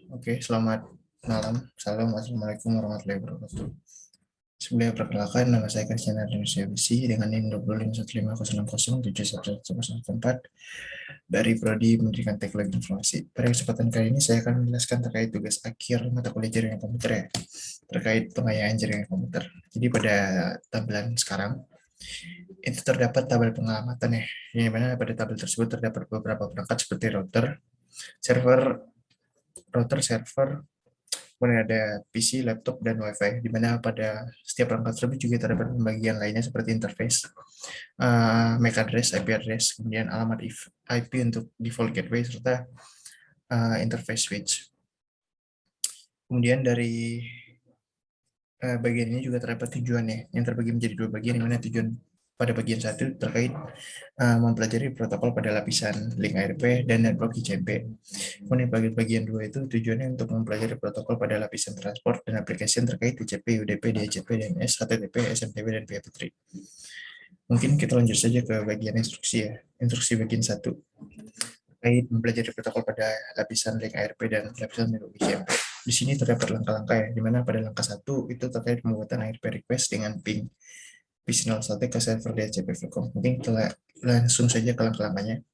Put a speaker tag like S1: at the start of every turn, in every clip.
S1: Oke, selamat malam. Assalamualaikum warahmatullahi wabarakatuh. Sebelumnya perkenalkan, nama saya Christian Ardiansyah Bisi dengan NIM 2515060711114 dari Prodi Pendidikan Teknologi Informasi. Pada kesempatan kali ini saya akan menjelaskan terkait tugas akhir mata kuliah jaringan komputer ya, terkait pengayaan jaringan komputer. Jadi pada tampilan sekarang itu terdapat tabel pengamatan ya, yang mana pada tabel tersebut terdapat beberapa perangkat seperti server, server, kemudian ada PC, laptop, dan WiFi, di mana pada setiap perangkat tersebut juga terdapat pembagian lainnya seperti interface, MAC address, IP address, kemudian alamat IP untuk default gateway, serta interface switch. Kemudian dari bagian ini juga terdapat tujuannya, yang terbagi menjadi dua bagian, di mana tujuan pada bagian satu terkait mempelajari protokol pada lapisan link ARP dan network ICMP. Kemudian bagian dua itu tujuannya untuk mempelajari protokol pada lapisan transport dan aplikasi terkait TCP, UDP, DHCP, DNS, HTTP, SMTP, dan PHP3. Mungkin kita lanjut saja ke bagian instruksi ya. Instruksi bagian satu terkait mempelajari protokol pada lapisan link ARP dan lapisan network ICMP. Di sini terdapat langkah-langkah ya, di mana pada langkah satu itu terkait pembuatan ARP request dengan ping PC01 ke server DHCP Vcom. Mungkin kita langsung saja ke langkah-langkahnya.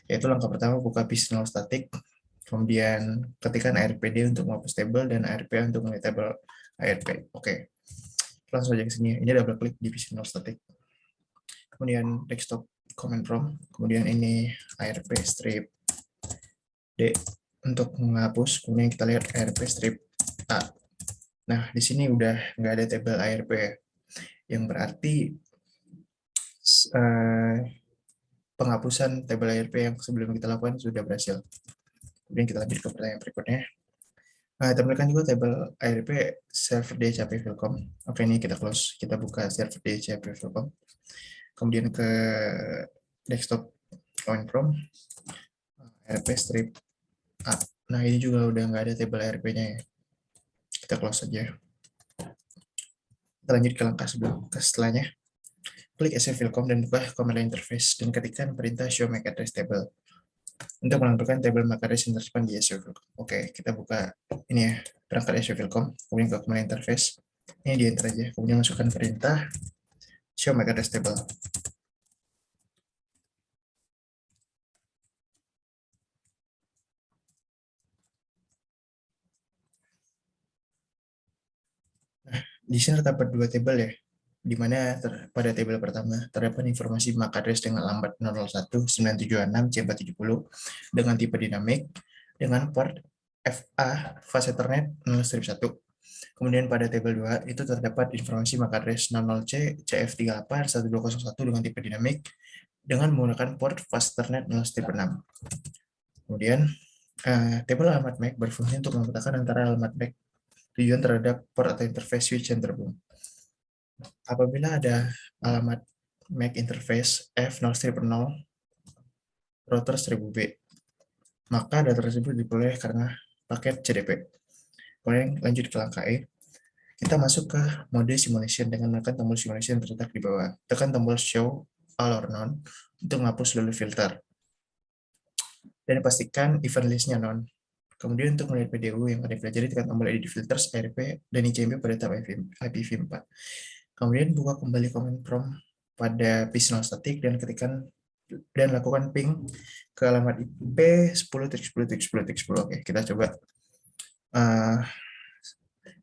S1: Yaitu langkah pertama buka PC0 static, kemudian ketikkan ARPD untuk menghapus table dan ARP untuk melihat table ARP. Oke, langsung saja ke sini. Ini double klik di PC0 static. Kemudian desktop command prompt, kemudian ini ARP strip D untuk menghapus, kemudian kita lihat ARP strip A. Nah, di sini udah nggak ada table ARP ya, yang berarti penghapusan table ARP yang sebelum kita lakukan sudah berhasil. Kemudian kita lanjut ke pertanyaan berikutnya. Tampilkan juga tabel ARP server DHCP Vilcom. Oke, ini kita close. Kita buka server DHCP Vilcom. Kemudian ke desktop on prompt, ARP strip A. Nah, ini juga udah nggak ada tabel ARP-nya ya. Kita close saja. Kita lanjut ke langkah setelahnya. Klik SF Vilcom dan buka command line interface dan ketikkan perintah show MAC address table untuk menampilkan tabel MAC address yang tersimpan di SF Vilcom. Oke, kita buka ini ya, perangkat SF Vilcom, kemudian ke command line interface. Ini di enter aja, kemudian masukkan perintah show MAC address table. Di sini terdapat dua tabel ya, di mana pada tabel pertama terdapat informasi MAC address dengan alamat 001.976.C470 dengan tipe dinamik dengan port FA fast Ethernet 0/1. Kemudian pada tabel 2 itu terdapat informasi MAC address 00C CF381201 dengan tipe dinamik dengan menggunakan port fast Ethernet 0/6. Kemudian tabel alamat MAC berfungsi untuk memetakan antara alamat MAC tujuan terhadap port atau interface switch yang terhubung. Apabila ada alamat MAC interface F0/0 router 1000B, maka data tersebut diperoleh karena paket CDP. Kemudian lanjut ke langkah E. Kita masuk ke mode simulation dengan menekan tombol simulation terletak di bawah. Tekan tombol show all or none untuk menghapus seluruh filter. Dan pastikan event list-nya none. Kemudian untuk melihat PDU yang akan dipelajari, tekan tombol edit filters, ARP, dan ICMP pada tab IPv4. Kemudian buka kembali command prompt pada PC0 static dan ketikkan dan lakukan ping ke alamat IP 10.10.10.10. Oke, kita coba.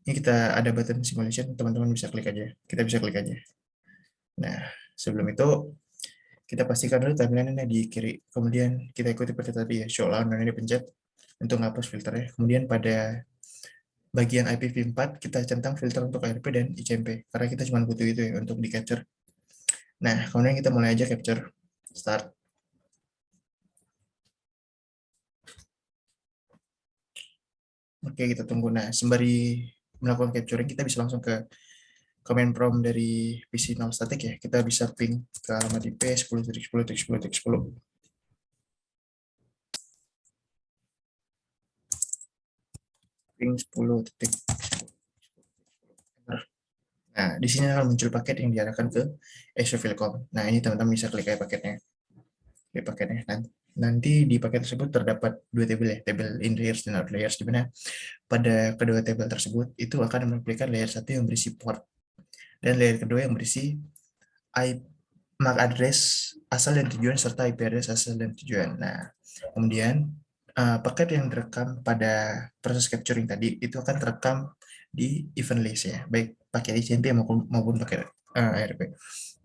S1: Ini kita ada button simulation, teman-teman bisa klik aja. Kita bisa klik aja. Nah, sebelum itu kita pastikan dulu timeline-nya di kiri. Kemudian kita ikuti seperti tadi ya, show all dan ini pencet untuk menghapus filternya. Kemudian pada bagian IPv4 kita centang filter untuk ARP dan ICMP karena kita cuma butuh itu ya untuk di capture. Nah, kemudian kita mulai aja capture. Start. Oke, kita tunggu. Nah, sembari melakukan capturing, kita bisa langsung ke command prompt dari PC0 static ya. Kita bisa ping ke alamat IP 10.10.10.10. Ping 10. Nah, di sini akan muncul paket yang diarahkan ke Azure Vilcom. Nah, ini teman-teman bisa klik aja paketnya. Klik paketnya. nanti di paket tersebut terdapat dua tabel ya, tabel in layers dan out layers, di mana pada kedua tabel tersebut itu akan memiliki layer satu yang berisi port dan layer kedua yang berisi MAC address asal dan tujuan serta IP address asal dan tujuan. Nah, kemudian paket yang terekam pada proses capturing tadi itu akan terekam di event list ya, baik pakai ICMP maupun pakai ARP.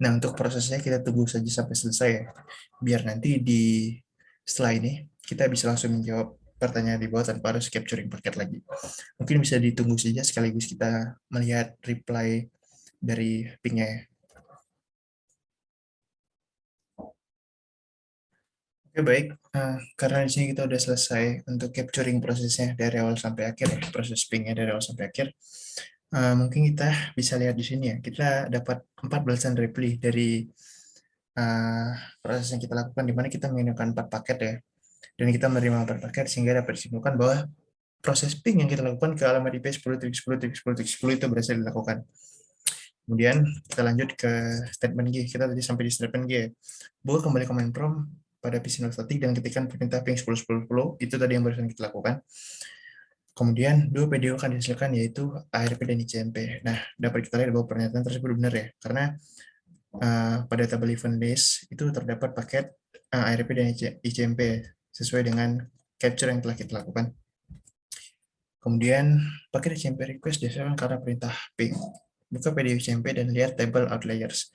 S1: Nah, untuk prosesnya kita tunggu saja sampai selesai ya, biar nanti setelah ini kita bisa langsung menjawab pertanyaan di bawah tanpa harus capturing paket lagi. Mungkin bisa ditunggu saja sekaligus kita melihat reply dari pingnya ya. Oke, baik. Karena di sini kita udah selesai untuk capturing prosesnya dari awal sampai akhir ya, proses pingnya dari awal sampai akhir. Mungkin kita bisa lihat di sini ya, kita dapat 4 balasan reply dari proses yang kita lakukan, di mana kita mengirimkan 4 paket ya, dan kita menerima 4 paket sehingga dapat disimpulkan bahwa proses ping yang kita lakukan ke alamat IP 10.10.10.10 itu berhasil dilakukan. Kemudian kita lanjut ke statement G. Kita tadi sampai di statement G. Buka kembali command prompt pada PC static dan ketikkan perintah ping 10.10.10. Itu tadi yang barusan kita lakukan. Kemudian dua PDO akan dihasilkan yaitu ARP dan ICMP. Nah, dapat kita lihat bahwa pernyataan tersebut benar ya, karena pada tabel event list itu terdapat paket ARP dan ICMP sesuai dengan capture yang telah kita lakukan. Kemudian paket ICMP request dihasilkan karena perintah ping. Buka PDO ICMP dan lihat tabel outliers.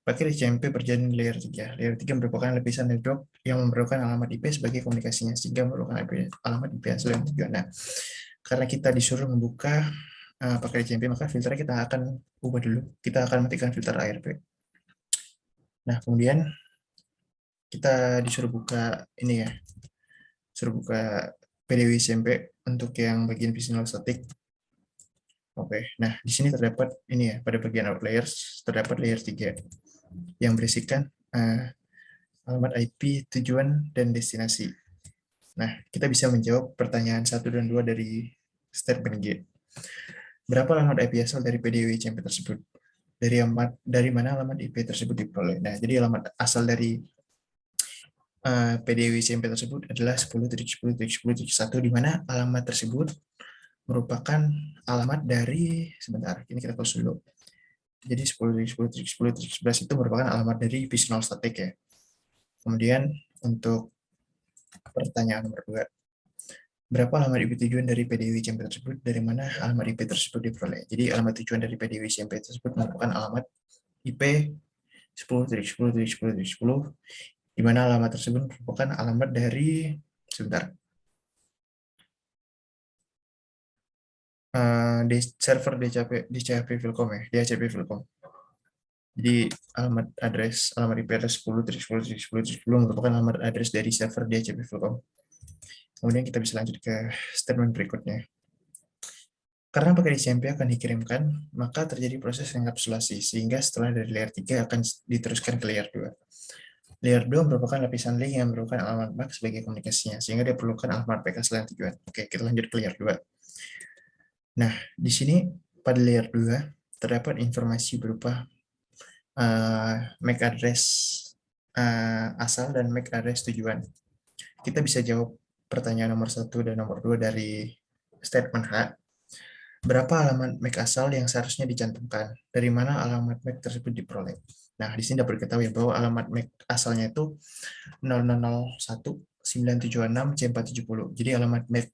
S1: Paket ICMP berjalan di layer 3. Layer 3 merupakan lapisan network yang memerlukan alamat IP sebagai komunikasinya, sehingga memerlukan alamat IP asal yang tujuan. Nah, karena kita disuruh membuka paket ICMP, maka filternya kita akan ubah dulu. Kita akan matikan filter ARP. Nah, kemudian kita disuruh buka ini ya, suruh buka PDW ICMP untuk yang bagian visual static. Oke, nah di sini terdapat ini ya, pada bagian outliers terdapat layer 3 yang berisikan alamat IP, tujuan, dan destinasi. Nah, kita bisa menjawab pertanyaan 1 dan 2 dari statement G. Berapa alamat IP asal dari PDW ICMP tersebut? Dari mana alamat IP tersebut diperoleh? Nah, jadi alamat asal dari PDW ICMP tersebut adalah 10.10.10.1, di mana alamat tersebut merupakan alamat dari, sebentar, ini kita close dulu. Jadi 10.10.10.11 itu merupakan alamat dari visual static ya. Kemudian untuk pertanyaan nomor 2, berapa alamat IP tujuan dari PDW ICMP tersebut? Dari mana alamat IP tersebut diperoleh? Jadi alamat tujuan dari PDW ICMP tersebut merupakan alamat IP 10.10.10.10, di mana alamat tersebut merupakan alamat dari, sebentar, di server DCP Filkom ya, DHCP Filkom. Jadi alamat IP address 10.10.10.10 merupakan alamat address dari server DHCP Filkom. Kemudian kita bisa lanjut ke statement berikutnya. Karena paket ICMP akan dikirimkan, maka terjadi proses enkapsulasi, sehingga setelah dari layer 3 akan diteruskan ke layer 2. Layer 2 merupakan lapisan link yang merupakan alamat MAC sebagai komunikasinya, sehingga dia perlukan alamat PK selain tujuan. Oke, kita lanjut ke layer 2. Nah, di sini pada layer 2 terdapat informasi berupa MAC address asal dan MAC address tujuan. Kita bisa jawab pertanyaan nomor 1 dan nomor 2 dari statement H. Berapa alamat MAC asal yang seharusnya dicantumkan? Dari mana alamat MAC tersebut diperoleh? Nah, di sini dapat diketahui bahwa alamat MAC asalnya itu 0001-976 C470. Jadi alamat MAC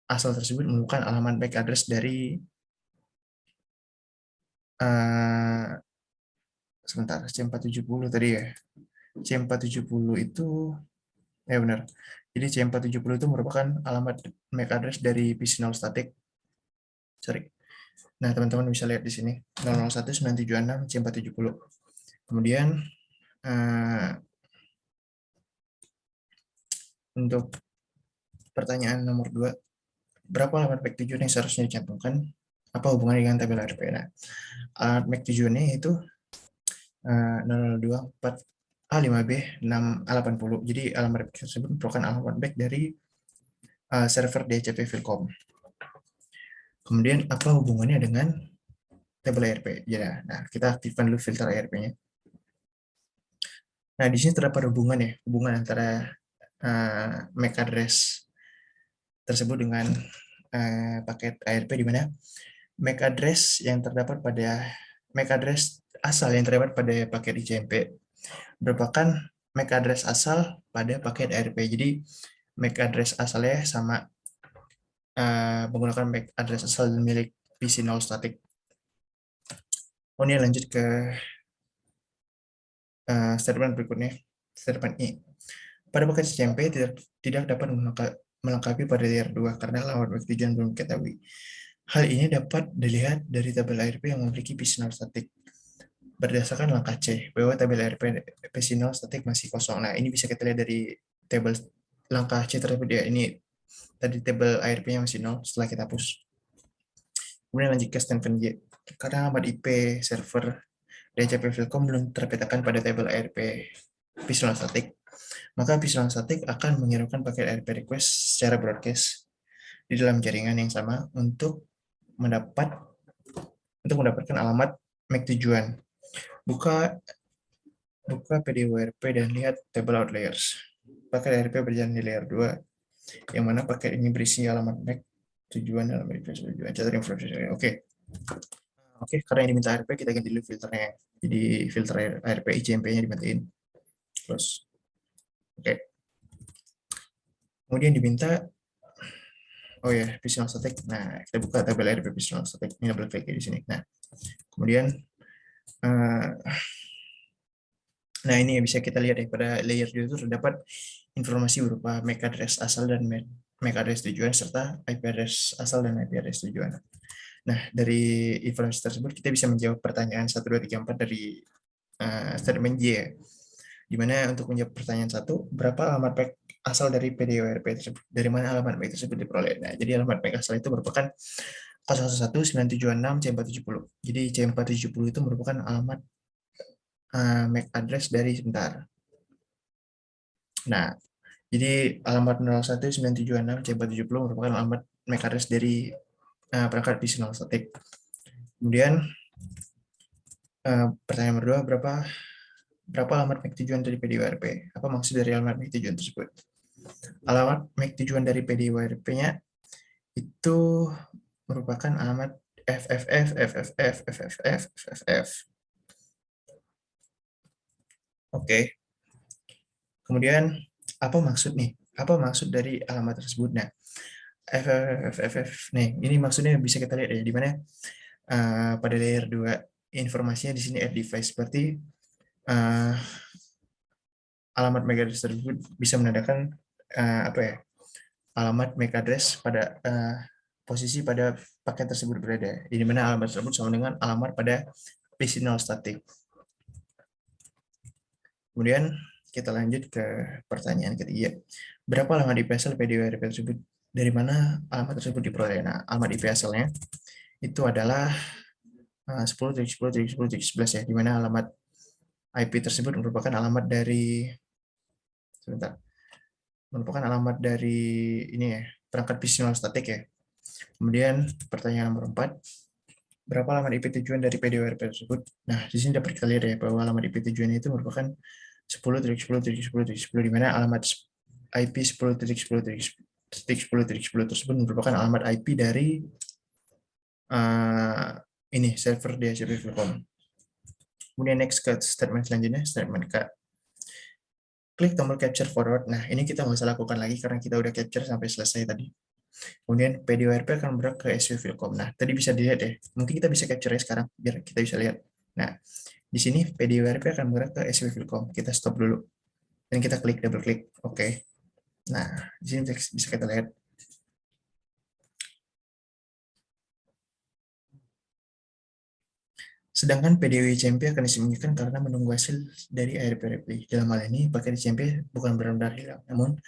S1: asal tersebut merupakan alamat MAC address dari sebentar, C470 tadi ya. C470 itu benar. Jadi C470 itu merupakan alamat MAC address dari PC0 static. Sorry. Nah, teman-teman bisa lihat di sini 001976 C470. Kemudian untuk pertanyaan nomor 2, berapa alamat MAC tujuan yang seharusnya dicantumkan? Apa hubungannya dengan tabel ARP? Nah, alamat MAC tujuannya itu 024 A5B 6A80. Jadi alamat MAC tersebut merupakan alamat MAC dari server DHCP Filkom. Kemudian apa hubungannya dengan tabel ARP? Ya, nah kita aktifkan dulu filter ARP-nya. Nah, di sini terdapat hubungan ya, hubungan antara MAC address tersebut dengan paket ARP, di mana MAC address yang terdapat pada MAC address asal yang terdapat pada paket ICMP merupakan MAC address asal pada paket ARP. Jadi MAC address asalnya sama menggunakan MAC address asal milik PC null static. Kemudian lanjut ke statement berikutnya, statement I. Pada paket ICMP tidak dapat melengkapi pada layer 2 karena alamat MAC tujuan belum diketahui. Hal ini dapat dilihat dari tabel ARP yang memiliki PC null static. Berdasarkan langkah C, bahwa tabel ARP PC null static masih kosong. Nah, ini bisa kita lihat dari tabel langkah C tersebut ya. Ini tadi tabel ARP-nya masih 0 setelah kita hapus. Kemudian lanjut ke statement J. Karena alamat IP server DHCP Filcom belum terpetakan pada tabel ARP PC null static, maka PC null static akan mengirimkan paket ARP request secara broadcast di dalam jaringan yang sama untuk mendapatkan alamat MAC tujuan. Buka PDWRP dan lihat tabel outliers. Paket ARP berjalan di layer 2, yang mana paket ini berisi alamat MAC tujuan dalam tujuan catat informasi. Oke, karena ini diminta ARP, kita ganti dulu filternya. Jadi filter ARP ICMP-nya dimatiin. Terus, oke. Kemudian diminta, oh ya, PC null static. Nah, kita buka tabel ARP PC null static. Ini double klik di sini. Nah, kemudian nah, ini bisa kita lihat ya, pada layer 2 itu terdapat informasi berupa MAC address asal dan MAC address tujuan, serta IP address asal dan IP address tujuan. Nah, dari informasi tersebut kita bisa menjawab pertanyaan 1, 2, 3, 4 dari statement J, ya. Di mana untuk menjawab pertanyaan 1, berapa alamat MAC asal dari PDWRP tersebut? Dari mana alamat MAC tersebut diperoleh? Nah, jadi alamat MAC asal itu merupakan 011-976 C470. Jadi C470 itu merupakan alamat MAC address dari sebentar. Nah, jadi alamat 01976 C470 merupakan alamat MAC address dari perangkat PC null static. Kemudian pertanyaan kedua, berapa alamat MAC tujuan dari PDWRP? Apa maksud dari alamat MAC tujuan tersebut? Alamat MAC tujuan dari PDWRP-nya itu merupakan alamat FFF, FFF, FFF, FFF. Oke. Kemudian apa maksud nih? Apa maksud dari alamat tersebut? Nah, FFF nih, ini maksudnya bisa kita lihat ya, di mana pada layer 2 informasinya di sini add device, berarti alamat MAC address tersebut bisa menandakan apa ya, alamat MAC address pada posisi pada paket tersebut berada, di mana alamat tersebut sama dengan alamat pada PC null static. Kemudian kita lanjut ke pertanyaan ketiga. Berapa alamat IP asal PDWRP tersebut? Dari mana alamat tersebut diperoleh? Nah, alamat IP asalnya itu adalah 10.10.10.11 ya, di mana alamat IP tersebut merupakan alamat dari ini ya, perangkat PC null static ya. Kemudian pertanyaan nomor 4, berapa alamat IP tujuan dari PDWRP tersebut? Nah, di sini dapat kita lihat ya, bahwa alamat IP tujuan itu merupakan 10.10.10.10, di mana alamat IP 10.10.10.10 tersebut merupakan alamat IP dari ini server DHCP Filcom. Kemudian next ke statement selanjutnya, statement K. Klik tombol capture forward. Nah, ini kita nggak usah lakukan lagi karena kita udah capture sampai selesai tadi. Kemudian PDWRP akan bergerak ke SW Filcom. Nah, tadi bisa dilihat ya. Mungkin kita bisa capture sekarang biar kita bisa lihat. Nah, di sini PDWRP akan bergerak ke SW Filcom. Kita stop dulu. Dan kita klik, double klik. Oke. Nah, di sini bisa kita lihat. Sedangkan PDW ICMP akan disembunyikan karena menunggu hasil dari ARP replay. Dalam hal ini, paket ICMP bukan benar-benar hilang, namun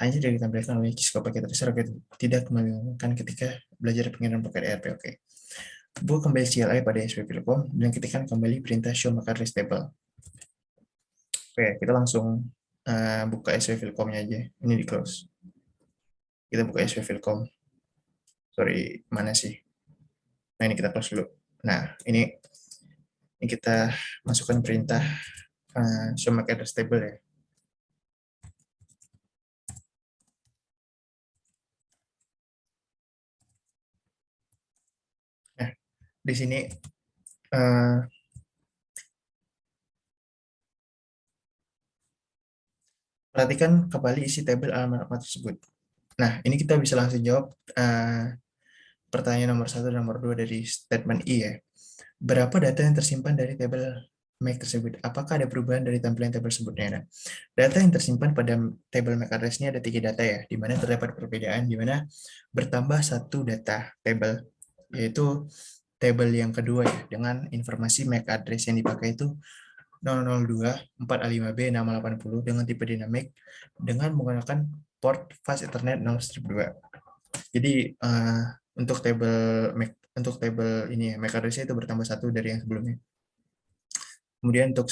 S1: hanya tidak ditampilkan oleh Cisco paket tersebut agar tidak membingungkan ketika belajar pengiriman paket ARP. Oke. Buka kembali CLI pada SP Filcom dan ketikkan kembali perintah show MAC address table. Oke, kita langsung buka SP Filcom-nya aja. Ini di close. Kita buka SP Filcom. Sorry, mana sih? Nah, ini kita close dulu. Nah, ini kita masukkan perintah show MAC address table ya. di sini eh, perhatikan kembali isi tabel alamat tersebut. Nah, ini kita bisa langsung jawab pertanyaan nomor 1 dan nomor 2 dari statement I ya. Berapa data yang tersimpan dari tabel MAC tersebut? Apakah ada perubahan dari tampilan tabel tersebutnya? Nah, data yang tersimpan pada tabel MAC address ini ada 3 data ya, di mana terdapat perbedaan, di mana bertambah satu data tabel, yaitu tabel yang kedua ya, dengan informasi MAC address yang dipakai itu 002 4A5B 680 dengan tipe dinamik dengan menggunakan port fast Ethernet 0/2. Jadi untuk tabel ini ya, MAC address itu bertambah satu dari yang sebelumnya. Kemudian untuk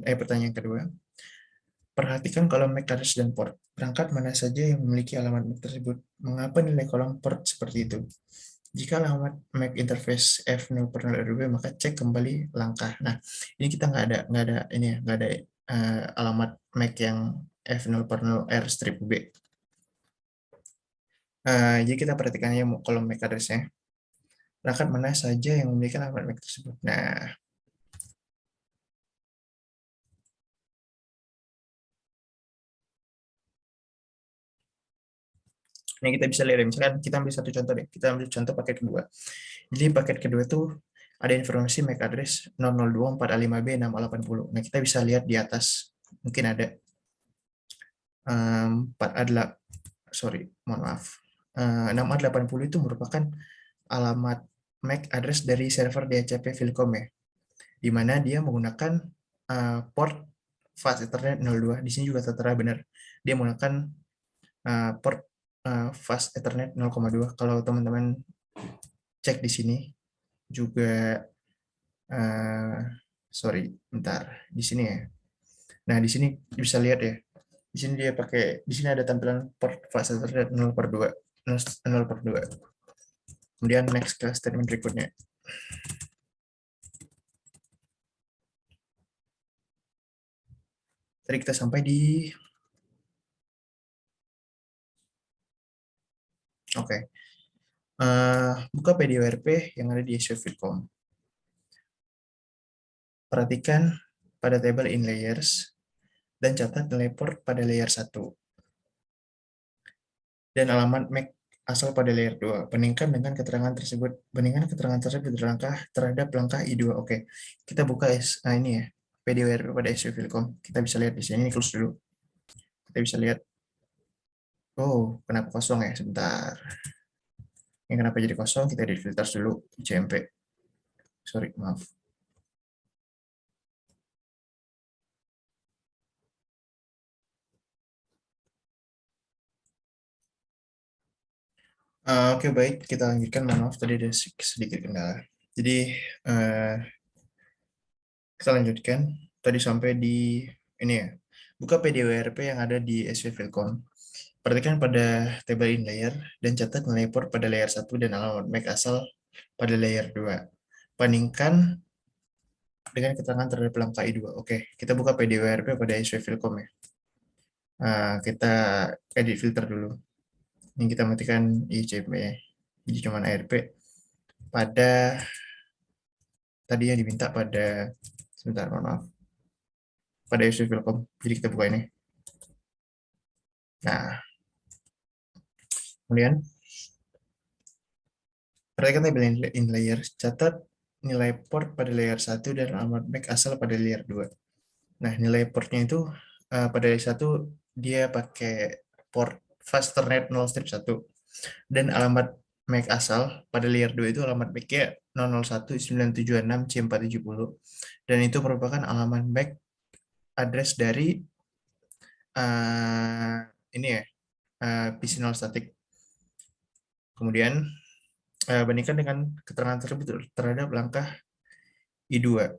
S1: pertanyaan kedua, perhatikan kolom MAC address dan port. Perangkat mana saja yang memiliki alamat MAC tersebut? Mengapa nilai kolom port seperti itu? Jika alamat MAC interface F0 per 0 RB, maka cek kembali langkah. Nah, ini kita nggak ada alamat MAC yang F0 per 0 R strip B. Jadi kita perhatikan ya kolom MAC address-nya. Perangkat mana saja yang memiliki alamat MAC tersebut. Nah, ini kita bisa lihat, misalkan kita ambil satu contoh deh, kita ambil contoh paket kedua. Jadi paket kedua tuh ada informasi MAC address 002.4A5B6080. Nah, kita bisa lihat di atas, mungkin ada 4A8, sorry, mohon maaf. 6A80 itu merupakan alamat MAC address dari server DHCP Philcom ya, di mana dia menggunakan port fast Ethernet 02. Di sini juga tertera benar, dia menggunakan port fast Ethernet 0,2. Kalau teman-teman cek di sini juga, sorry, bentar, di sini ya. Nah, di sini bisa lihat ya. Di sini dia pakai, di sini ada tampilan port fast Ethernet 0/2. 0/2. Kemudian next ke statement berikutnya. Tadi kita sampai di oke. Buka PDWRP yang ada di SU Philcom. Perhatikan pada tabel in layers dan catat nilai port pada layer 1 dan alamat MAC asal pada layer 2. Bandingkan keterangan tersebut terhadap langkah I2. Oke. Kita buka ini ya, PDWRP pada SU Philcom. Kita bisa lihat di sini, ini close dulu. Kita bisa lihat, oh, kenapa kosong ya? Sebentar. Ini kenapa jadi kosong? Kita edit filters dulu, CMP. Sorry, maaf. Oke, baik. Kita lanjutkan. Maaf, tadi ada sedikit kendala. Jadi, kita lanjutkan. Tadi sampai di ini ya. Buka PDWRP yang ada di SV Philcom. Perhatikan pada table in layer dan catat nilai port pada layer 1 dan alamat MAC asal pada layer 2. Bandingkan dengan keterangan terhadap langkah I2. Oke, kita buka PDWRP pada SV Philcom ya. Kita edit filter dulu. Ini kita matikan ICP ya. Jadi cuma ARP pada tadi yang diminta pada, sebentar, mohon maaf, pada SV Philcom. Jadi kita buka ini. Nah, kemudian perhatikan tabel in layer, catat nilai port pada layer 1 dan alamat MAC asal pada layer 2. Nah, nilai portnya itu pada layer 1 dia pakai port Fasternet 0/1 dan alamat MAC asal pada layer 2 itu alamat MAC-nya 0019766C470 dan itu merupakan alamat MAC address dari ini ya, PC 0 static. Kemudian bandingkan dengan keterangan tersebut terhadap langkah I2.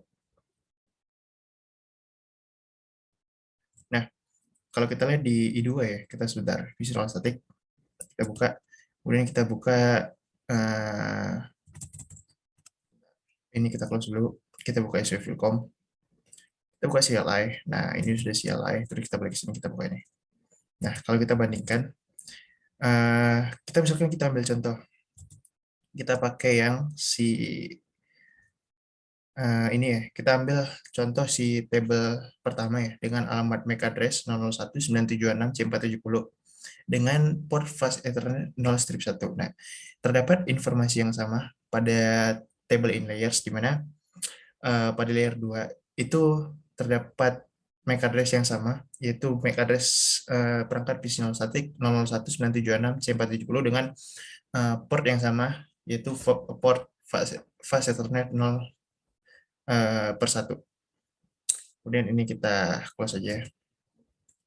S1: Nah, kalau kita lihat di I2 ya, kita sebentar, visual static, kita buka, kemudian kita buka, ini kita close dulu, kita buka SW Philcom, kita buka CLI, nah ini sudah CLI, terus kita balik ke sini, kita buka ini. Nah, kalau kita bandingkan, kita misalkan kita ambil contoh, kita pakai yang si Ini ya, kita ambil contoh si tabel pertama ya, dengan alamat MAC address 0019726C470 dengan port fast Ethernet 0/1. Nah, terdapat informasi yang sama pada table in layers, di mana pada layer 2 itu terdapat MAC address yang sama, yaitu MAC address perangkat PC 0 static 0019726C470 dengan port yang sama, yaitu port fast Ethernet 0/1. Kemudian ini kita close saja.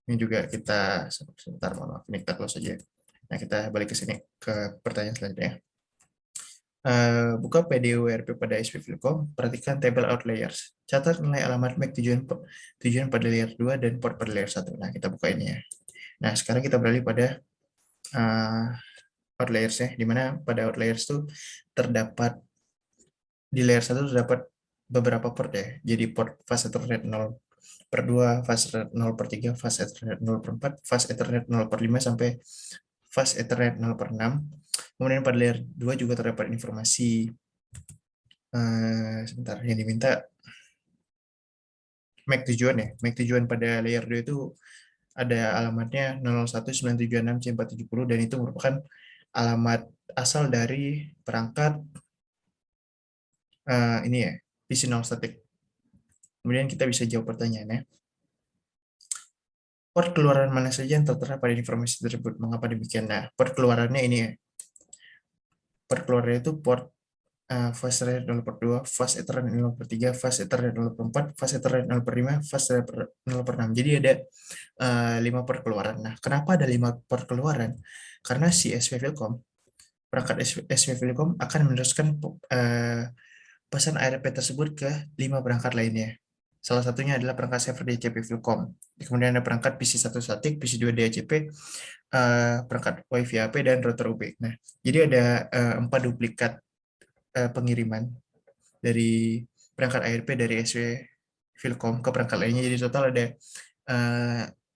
S1: Ini juga kita sebentar, mohon maaf, ini kita close saja. Nah, kita balik ke sini ke pertanyaan selanjutnya. Buka PDURP pada SP Filcom, perhatikan tabel outliers. Catat nilai alamat MAC tujuan pada layer 2 dan port pada layer 1. Nah, kita buka ini ya. Nah, sekarang kita beralih pada outliers ya, di mana pada outliers itu terdapat di layer 1 terdapat beberapa port ya. Jadi port fast Ethernet 0/2, fast Ethernet 0/3, fast Ethernet 0/4, fast Ethernet 0/5 sampai fast Ethernet 0/6. Kemudian pada layer 2 juga terdapat informasi sebentar yang diminta MAC tujuan ya. MAC tujuan pada layer 2 itu ada alamatnya 0019726C470 dan itu merupakan alamat asal dari perangkat ini ya, PC non static. Kemudian kita bisa jawab pertanyaannya. Port keluaran mana saja yang tertera pada informasi tersebut? Mengapa demikian? Nah, port keluarannya ini ya. Port keluarannya itu port fast Ethernet 0/2, fast Ethernet 0/3, fast Ethernet 0/4, fast Ethernet 0/5, fast Ethernet 0/6. Jadi ada 5 port keluaran. Nah, kenapa ada 5 port keluaran? Karena si SP Filcom, perangkat SP Filcom akan meneruskan pesan ARP tersebut ke 5 perangkat lainnya. Salah satunya adalah perangkat server DHCP Filcom. Kemudian ada perangkat PC1 static, PC2 DHCP, perangkat Wi-Fi AP, dan router UB. Nah, jadi ada 4 duplikat pengiriman dari perangkat ARP dari SW Filcom ke perangkat lainnya. Jadi total ada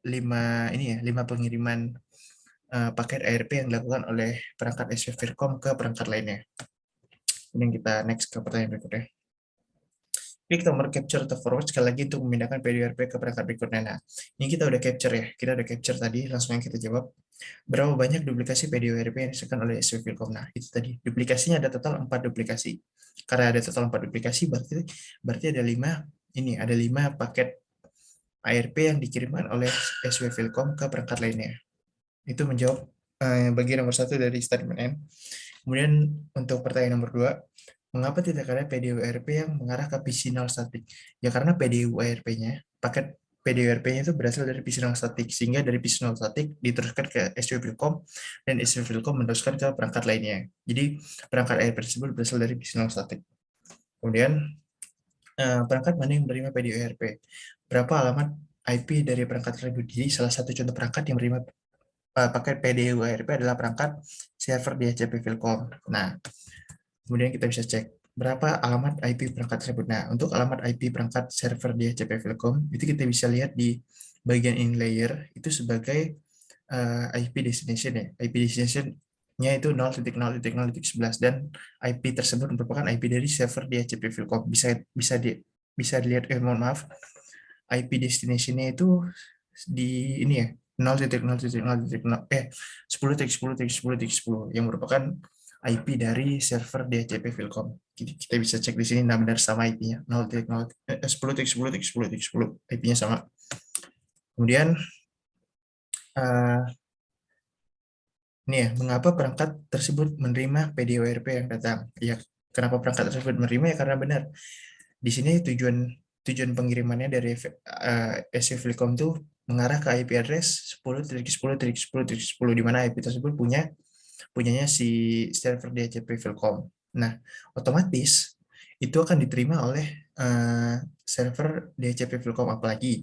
S1: 5 pengiriman paket ARP yang dilakukan oleh perangkat SW Filcom ke perangkat lainnya. Kemudian kita next ke pertanyaan berikutnya. Klik tombol capture atau forward sekali lagi untuk memindahkan PDURP ke perangkat berikutnya. Nah, ini kita udah capture ya. Kita udah capture tadi, langsung yang kita jawab. Berapa banyak duplikasi PDURP yang disediakan oleh SW Filcom? Nah, itu tadi. Duplikasinya ada total 4 duplikasi. Karena ada total 4 duplikasi, berarti ada 5 paket ARP yang dikirimkan oleh SW Filcom ke perangkat lainnya. Itu menjawab bagian nomor 1 dari statement N. Kemudian untuk pertanyaan nomor 2, mengapa tidak ada PDURP yang mengarah ke PC non static? Ya karena PDURP-nya, paket PDURP-nya itu berasal dari PC non static, sehingga dari PC non static diteruskan ke SW Filcom dan SW Filcom meneruskan ke perangkat lainnya. Jadi perangkat ARP tersebut berasal dari PC non static. Kemudian perangkat mana yang menerima PDURP? Berapa alamat IP dari perangkat tersebut? Jadi salah satu contoh perangkat yang menerima paket PDURP adalah perangkat server DHCP Filcom. Nah, kemudian kita bisa cek berapa alamat IP perangkat tersebut. Nah, untuk alamat IP perangkat server DHCP Filcom, itu kita bisa lihat di bagian in layer itu sebagai IP destination ya. IP destination-nya itu 0.0.0.11 dan IP tersebut merupakan IP dari server DHCP Filcom. Bisa dilihat, mohon maaf, IP destination-nya itu di ini ya, 10.0.10.10.10 yang merupakan IP dari server DHCP Filcom. Jadi kita bisa cek di sini benar sama IP-nya 10.10.10.10 IP-nya sama. Kemudian ini ya, mengapa perangkat tersebut menerima PDURP yang datang? Ya, kenapa perangkat tersebut menerima ya karena benar. Di sini tujuan pengirimannya dari SW Filcom itu mengarah ke IP address 10.10.10.10 di mana IP tersebut punyanya si server DHCP Filcom. Nah, otomatis itu akan diterima oleh server DHCP Filcom, apalagi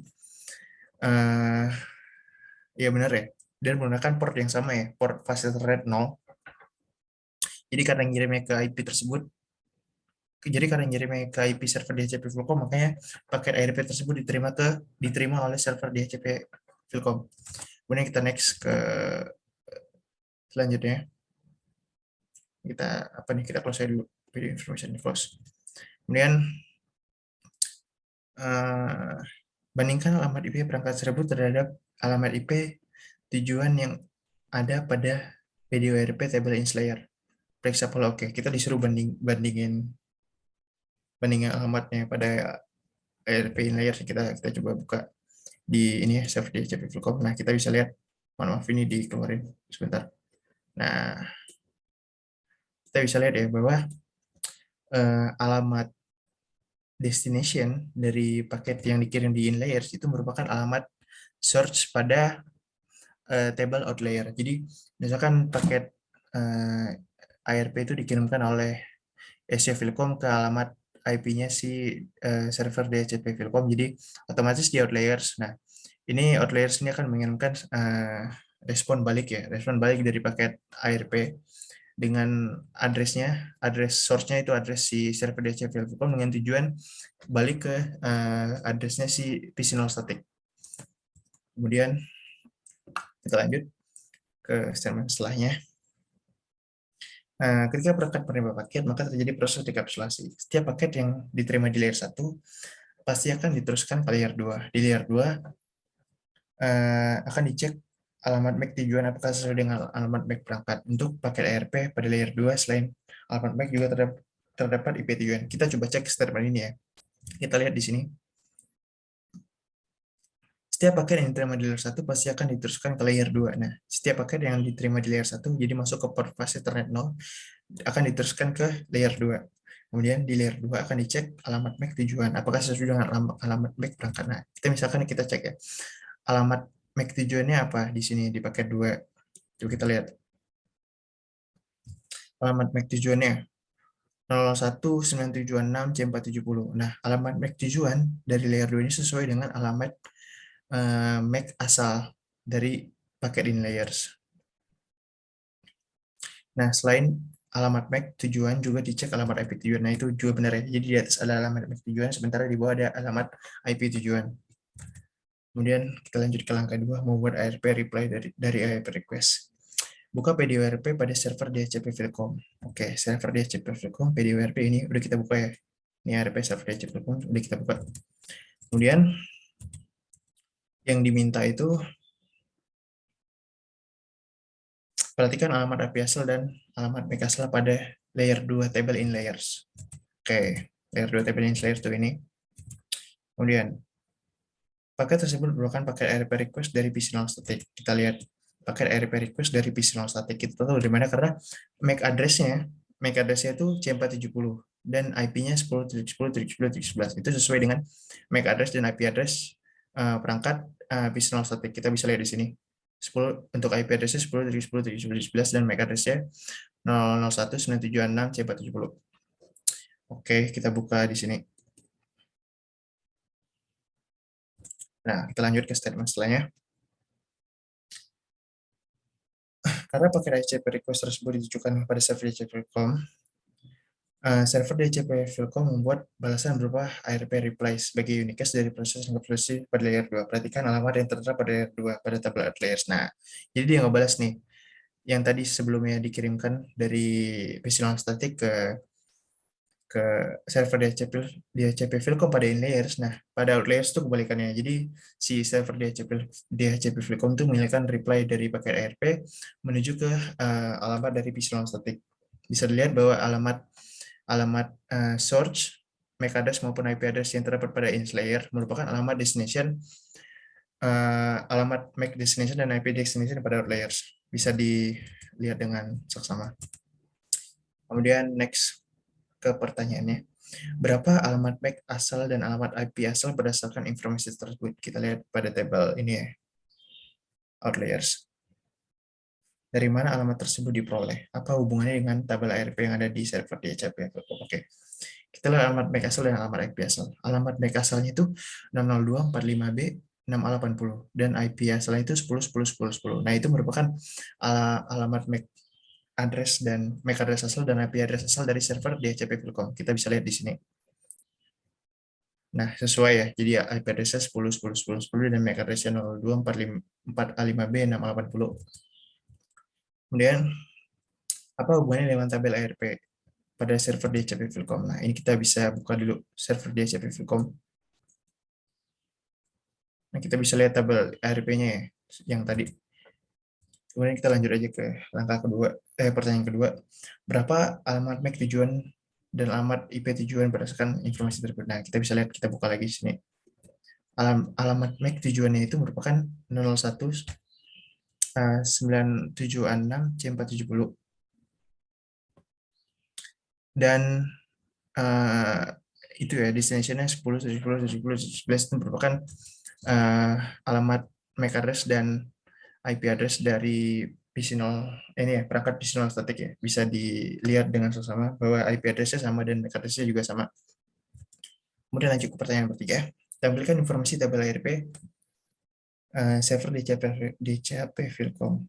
S1: ya benar ya, dan menggunakan port yang sama ya, port fast Ethernet 0. Jadi karena ngirimnya ke IP tersebut, ke IP server DHCP Filcom, makanya paket ARP tersebut diterima oleh server DHCP Filcom. Kemudian kita next ke selanjutnya. Kita close dulu video information close. Kemudian bandingkan alamat IP perangkat tersebut terhadap alamat IP tujuan yang ada pada PDURP table inslayer. Periksa pola. Oke, kita disuruh bandingin alamatnya pada ARP inlayer. Kita coba buka di ini ya, server DHCP Filcom. Nah, kita bisa lihat, mohon maaf ini dikeluarin sebentar. Nah, kita bisa lihat ya bahwa alamat destination dari paket yang dikirim di inlayers itu merupakan alamat search pada table outlier. Jadi misalkan paket ARP itu dikirimkan oleh SC Filcom ke alamat IP-nya si server DHCP Filcom. Jadi otomatis di outliers. Nah, ini outliers ini akan mengirimkan respon balik ya, respon balik dari paket ARP dengan address source-nya itu address si server DHCP Filcom dengan tujuan balik ke address-nya si PC0 static. Kemudian kita lanjut ke statement setelahnya. Ketika perangkat menerima paket, maka terjadi proses dekapsulasi. Setiap paket yang diterima di layer 1 pasti akan diteruskan ke layer 2. Di layer 2 akan dicek alamat MAC tujuan apakah sesuai dengan alamat MAC perangkat. Untuk paket ARP pada layer 2 selain alamat MAC juga terdapat IP tujuan. Kita coba cek statement ini ya. Kita lihat di sini. Setiap paket yang diterima di layer 1 pasti akan diteruskan ke layer 2. Nah, setiap paket yang diterima di layer 1 jadi masuk ke port fase Ethernet 0 akan diteruskan ke layer 2. Kemudian di layer 2 akan dicek alamat MAC tujuan apakah sesuai dengan alamat MAC perangkat. Nah, kita cek ya. Alamat MAC tujuannya apa di sini di paket 2. Coba kita lihat. Alamat MAC tujuannya 019726 C470. Nah, alamat MAC tujuan dari layer 2 ini sesuai dengan alamat MAC asal dari paket in layers. Nah, selain alamat MAC tujuan juga dicek alamat IP tujuan. Nah, itu juga benar ya. Jadi di atas ada alamat MAC tujuan, sementara di bawah ada alamat IP tujuan. Kemudian kita lanjut ke langkah 2, membuat ARP reply dari ARP request. Buka PDURP pada server DHCP Filcom. Oke, server DHCP Filcom, PDURP ini udah kita buka ya. Ini ARP server DHCP Filcom udah kita buka. Kemudian yang diminta itu perhatikan alamat IP asal dan alamat MAC asal pada layer 2 table in layers. Oke, layer 2 table in layers itu ini. Kemudian paket tersebut merupakan paket ARP request dari PC0 static. Kita lihat paket ARP request dari PC0 static. Kita tahu dari mana karena MAC address-nya itu C470 dan IP-nya 10.10.10.11. Itu sesuai dengan MAC address dan IP address perangkat PC0 static. Kita bisa lihat di sini. 10 untuk IP address-nya 10.10.10.11 dan MAC address-nya 0019796 C470. Oke, kita buka di sini. Nah, kita lanjut ke statement setelahnya. Karena paket DHCP request tersebut ditujukan kepada server DHCP Filcom, server DHCP Filcom membuat balasan berupa ARP reply sebagai unicast dari proses enkapsulasi pada layer 2. Perhatikan alamat yang tertera pada layer 2 pada tabel outliers. Nah, jadi dia ngebalas nih yang tadi sebelumnya dikirimkan dari PC0 static ke server DHCP Filcom pada in layers. Nah, pada outliers itu kebalikannya. Jadi si server DHCP Filcom itu mengirimkan reply dari paket ARP menuju ke alamat dari PC0 static. Bisa dilihat bahwa alamat source, MAC address maupun IP address yang terdapat pada init layer merupakan alamat destination, alamat MAC destination dan IP destination pada outliers. Bisa dilihat dengan saksama. Kemudian next ke pertanyaannya. Berapa alamat MAC asal dan alamat IP asal berdasarkan informasi tersebut? Kita lihat pada tabel ini ya, outliers. Dari mana alamat tersebut diperoleh? Apa hubungannya dengan tabel ARP yang ada di server DHCP? Oke. Kita lihat alamat MAC asal dan alamat IP asal. Alamat MAC asalnya itu 60245B 6A80 dan IP asalnya itu 10.10.10.10. Nah, itu merupakan alamat MAC address dan MAC address asal dan IP address asal dari server DHCP Filcom. Kita bisa lihat di sini. Nah, sesuai ya. Jadi ya, IP address-nya 10.10.10.10 dan MAC address-nya 02445B 6A80. Kemudian, apa hubungannya dengan tabel ARP pada server DHCP Filcom? Nah, ini kita bisa buka dulu server DHCP Filcom. Nah, kita bisa lihat tabel ARP-nya ya, yang tadi. Kemudian kita lanjut aja ke langkah kedua, pertanyaan kedua. Berapa alamat MAC tujuan dan alamat IP tujuan berdasarkan informasi tersebut? Nah, kita bisa lihat, kita buka lagi di sini. Alamat MAC tujuannya itu merupakan 01 976 C470. Dan itu ya, destination-nya 10, 70, 70, 11 itu merupakan alamat MAC address dan IP address dari PC0 ini ya, perangkat PC0 static ya. Bisa dilihat dengan seksama bahwa IP address-nya sama dan MAC address-nya juga sama. Kemudian lanjut ke pertanyaan ketiga. Tampilkan informasi tabel ARP server DCAP Filcom.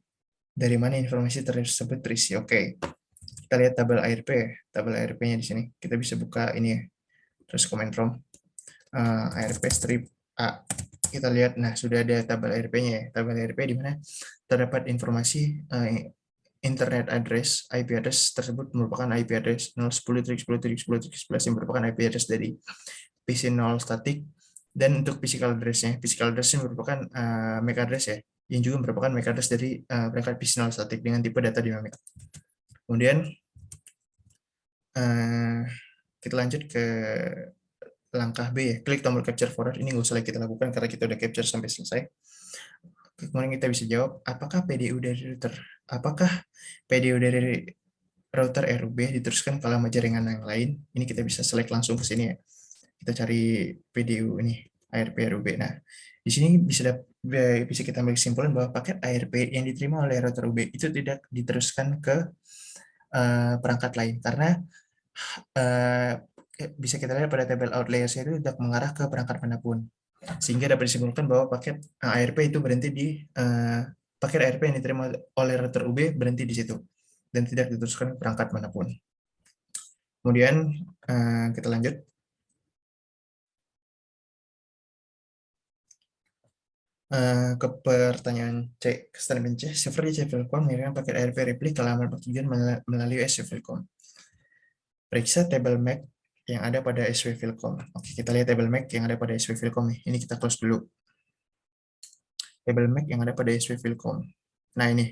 S1: Dari mana informasi tersebut terisi? Oke, kita lihat tabel ARP, tabel ARP-nya di sini. Kita bisa buka ini ya, terus comment from ARP strip A. Kita lihat, nah sudah ada tabel ARP-nya ya. Tabel ARP di mana terdapat informasi internet address, IP address tersebut merupakan IP address 010.10.10.11 yang merupakan IP address dari PC0 static. Dan untuk physical address-nya merupakan MAC address ya, yang juga merupakan MAC address dari perangkat PC0 static dengan tipe data dinamik. Kemudian kita lanjut ke langkah B ya, klik tombol capture forward. Ini nggak usah kita lakukan karena kita udah capture sampai selesai. Kemudian kita bisa jawab, apakah PDU dari router? Apakah PDU dari router RUB diteruskan ke alamat jaringan yang lain? Ini kita bisa select langsung ke sini ya. Kita cari PDU ini, ARP RUB. Nah, di sini bisa kita ambil kesimpulan bahwa paket ARP yang diterima oleh router UB itu tidak diteruskan ke perangkat lain karena bisa kita lihat pada tabel outliers itu tidak mengarah ke perangkat manapun, sehingga dapat disimpulkan bahwa paket ARP itu berhenti di paket ARP yang diterima oleh router UB berhenti di situ dan tidak diteruskan ke perangkat manapun. Kemudian kita lanjut ke pertanyaan C. Statement C, server di Cvelcom mengirimkan paket ARP replik ke alamat tujuan melalui SW-Vilcom. Periksa tabel MAC yang ada pada SW-Vilcom. Oke, kita lihat tabel MAC yang ada pada SW-Vilcom nih. Ini kita close dulu. Tabel MAC yang ada pada SW-Vilcom. Nah, ini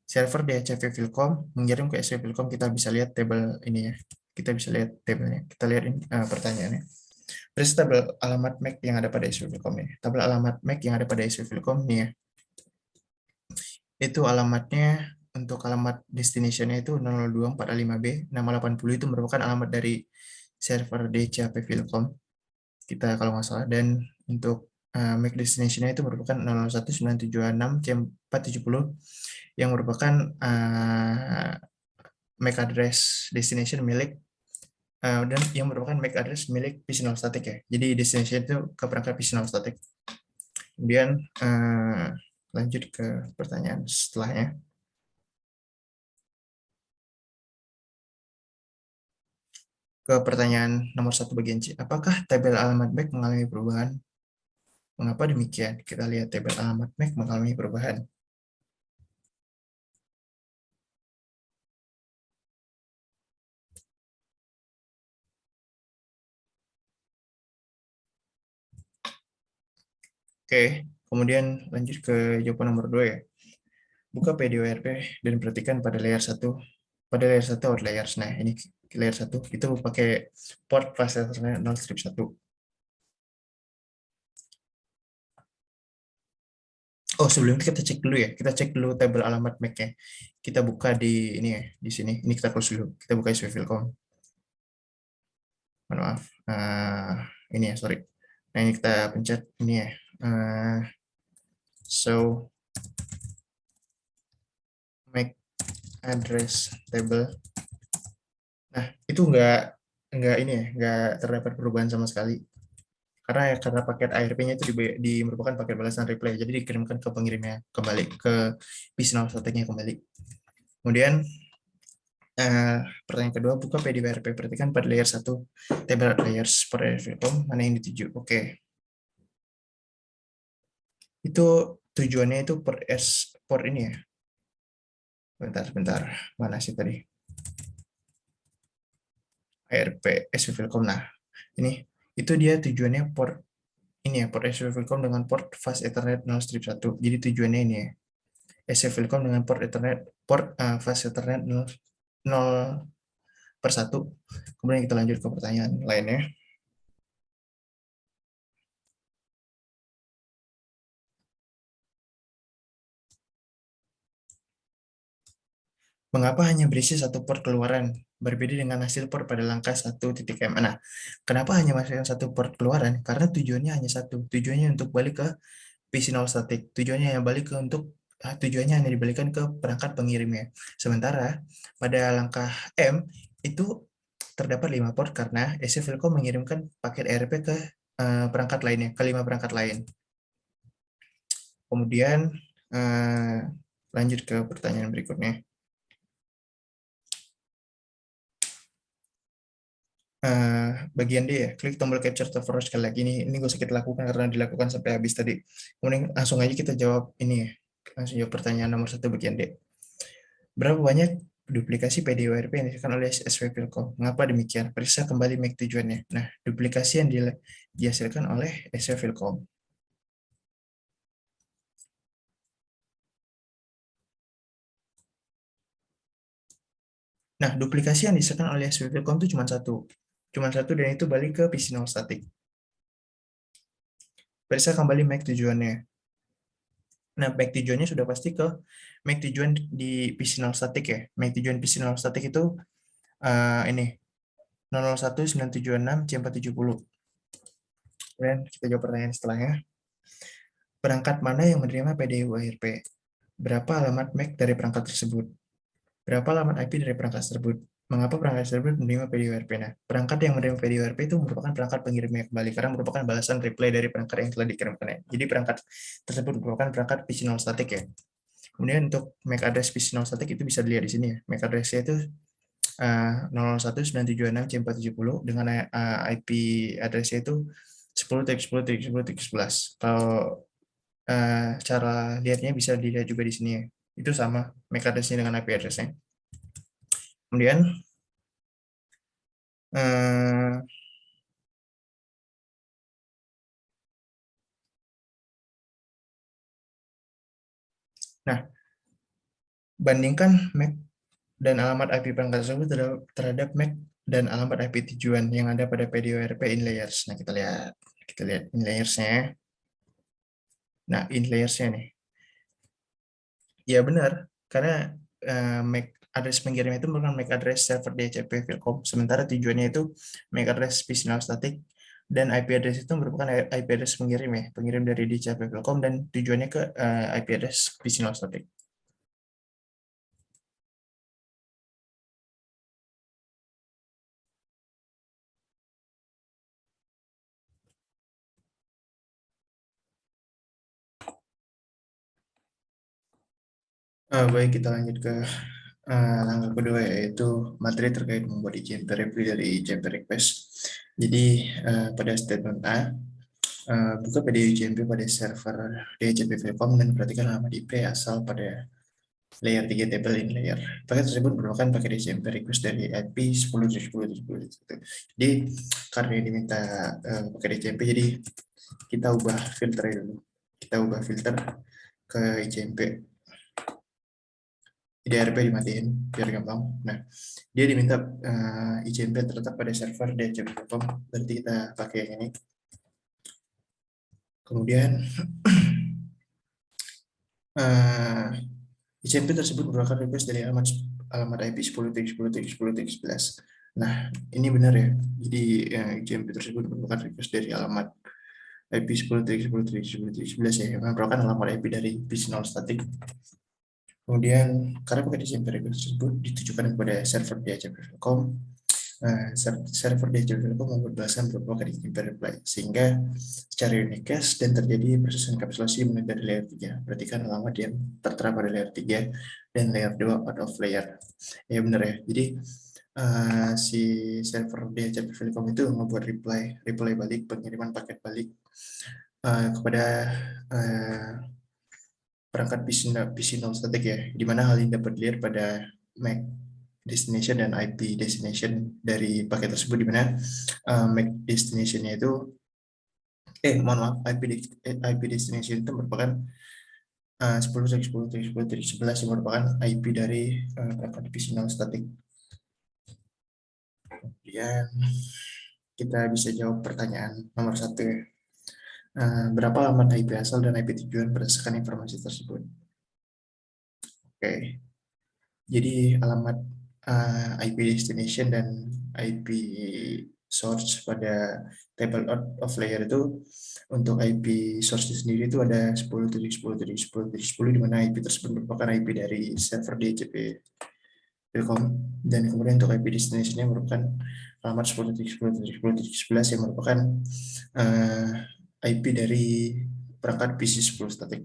S1: server DHCP-Vilcom mengirim ke SW-Vilcom. Kita bisa lihat tabel ini ya. Kita bisa lihat tabelnya. Kita lihat ini pertanyaannya. Periksa tabel alamat MAC yang ada pada SW-Vilcom ini. Tabel alamat MAC yang ada pada SW-Vilcom nih ya. Itu alamatnya untuk alamat destination-nya itu 02405B 680 itu merupakan alamat dari server DCAP Vilcom kita kalau nggak salah, dan untuk MAC destination-nya itu merupakan 01976 C470 yang merupakan MAC address destination milik dan yang merupakan MAC address milik PC0 static ya. Jadi destination itu ke perangkat PC0 static. Kemudian lanjut ke pertanyaan setelahnya. Ke pertanyaan nomor 1 bagian C. Apakah tabel alamat MAC mengalami perubahan? Mengapa demikian? Kita lihat tabel alamat MAC mengalami perubahan. Oke, kemudian lanjut ke jawaban nomor 2 ya. Buka PDORP dan perhatikan pada layer 1. Pada layer 1 outliers. Nah, ini layer 1 itu pakai port processornya 0/1. Oh, sebelum itu kita cek dulu ya. Kita cek dulu tabel alamat MAC-nya. Kita buka di ini ya, di sini. Ini kita close dulu. Kita buka SW-Vilcom. Maaf. Ini ya, sorry. Nah, ini kita pencet ini ya. So MAC address table. Nah, itu enggak ini ya, enggak terdapat perubahan sama sekali. Karena paket ARP-nya itu merupakan paket balasan replay, jadi dikirimkan ke pengirimnya kembali ke PC0 static-nya kembali. Kemudian pertanyaan kedua, buka PDWRP, perhatikan pada layer 1 table layers per Vilcom mana yang dituju. Oke. Itu tujuannya itu per ini ya. Bentar. Mana sih tadi? ARP SW Vilcom. Nah, ini itu dia tujuannya port ini ya, port SW Filcom dengan port fast Ethernet 0/1. Jadi tujuannya ini ya, SW Filcom dengan port Ethernet, fast Ethernet 0/1. Kemudian kita lanjut ke pertanyaan lainnya. Mengapa hanya berisi satu port keluaran, berbeda dengan hasil port pada langkah 1.m? Nah, kenapa hanya masukkan satu port keluaran? Karena tujuannya hanya satu. Tujuannya untuk balik ke PC0 static. Tujuannya yang balik ke tujuannya hanya dibalikan ke perangkat pengirimnya. Sementara pada langkah M itu terdapat 5 port karena SC Filcom mengirimkan paket ERP ke perangkat lainnya, ke 5 perangkat lain. Kemudian lanjut ke pertanyaan berikutnya. Bagian D ya, klik tombol capture to forward sekali lagi. Ini gue sakit lakukan karena dilakukan sampai habis tadi. Kemudian langsung aja kita jawab ini ya, langsung jawab pertanyaan nomor 1 bagian D. Berapa banyak duplikasi PDWRP yang dihasilkan oleh SW Filcom? Mengapa demikian? Periksa kembali MAC tujuannya. Nah, duplikasi yang dihasilkan oleh SW Filcom. Nah, duplikasi yang dihasilkan oleh SW Filcom itu cuma satu. Cuma satu dan itu balik ke PC0 static. Periksa kembali MAC tujuannya. Nah, MAC tujuannya sudah pasti ke MAC tujuan di PC0 static ya. MAC tujuan PC0 static itu ini 001976 C470. Kemudian kita jawab pertanyaan setelahnya. Perangkat mana yang menerima PDU-ARP? Berapa alamat MAC dari perangkat tersebut? Berapa alamat IP dari perangkat tersebut? Mengapa perangkat tersebut menerima PDU-ARP? Nah, perangkat yang menerima PDU-ARP itu merupakan perangkat pengirimnya kembali, karena merupakan balasan reply dari perangkat yang telah dikirimkan. Jadi perangkat tersebut merupakan perangkat PC0 static ya. Kemudian untuk MAC address PC0 static itu bisa dilihat di sini ya. MAC address-nya itu 01976 C470 dengan IP address-nya itu 10.10.10.11. Kalau cara lihatnya bisa dilihat juga di sini ya. Itu sama MAC address-nya dengan IP address-nya. Kemudian nah, bandingkan MAC dan alamat IP perangkat tersebut terhadap MAC dan alamat IP tujuan yang ada pada PDWRP in layers. Nah, kita lihat in layers-nya. Nah, in layers-nya nih. Ya benar, karena MAC address pengirim itu merupakan MAC address server DHCP Filcom, sementara tujuannya itu MAC address PC0 static, dan IP address itu merupakan IP address pengirim ya, pengirim dari DHCP Filcom, dan tujuannya ke IP address PC0 static. Baik, kita lanjut ke langkah kedua, yaitu materi terkait membuat IJMP reply dari IJMP request. Jadi pada statement A, buka PDU IJMP pada server DHCP Filcom dan perhatikan alamat IP asal pada layer 3 table in layer. Paket tersebut merupakan paket IJMP request dari IP 10.10.10. Jadi karena diminta paket IJMP, jadi kita ubah filter dulu. Kita ubah filter ke IJMP. DRP dimatiin biar gampang. Nah, dia diminta IJMP terletak pada server DHCP.com, berarti kita pakai yang ini. Kemudian IJMP tersebut merupakan request dari alamat IP 10.10.10.11. Nah, ini benar ya. Jadi IJMP tersebut merupakan request dari alamat IP 10.10.10.11 ya, yang merupakan alamat IP dari PC0 static. Kemudian karena paket IJMP request tersebut ditujukan kepada server DHCP.com, server DHCP membuat balasan berupa kali reply, sehingga secara unicast dan terjadi proses enkapsulasi mulai dari layer 3. Perhatikan alamat yang tertera pada layer 3 dan layer 2 out of layer. Ya benar ya. Jadi si server DHCP Filcom itu membuat reply balik, pengiriman paket balik kepada perangkat PC0 static ya, di mana hal ini dapat dilihat pada MAC destination dan IP destination dari paket tersebut, di mana MAC destination-nya itu mohon maaf, IP destination itu merupakan 10.10.10.11 yang merupakan IP dari perangkat divisional static. Kemudian kita bisa jawab pertanyaan nomor 1 ya. Berapa alamat IP asal dan IP tujuan berdasarkan informasi tersebut? Oke, jadi alamat IP destination dan IP source pada table of layer itu, untuk IP source sendiri itu ada 10.10.10.10 di mana IP tersebut merupakan IP dari server DHCP Telkom, dan kemudian untuk IP destination-nya merupakan alamat 10.10.10.11 yang merupakan IP dari perangkat PC10 static.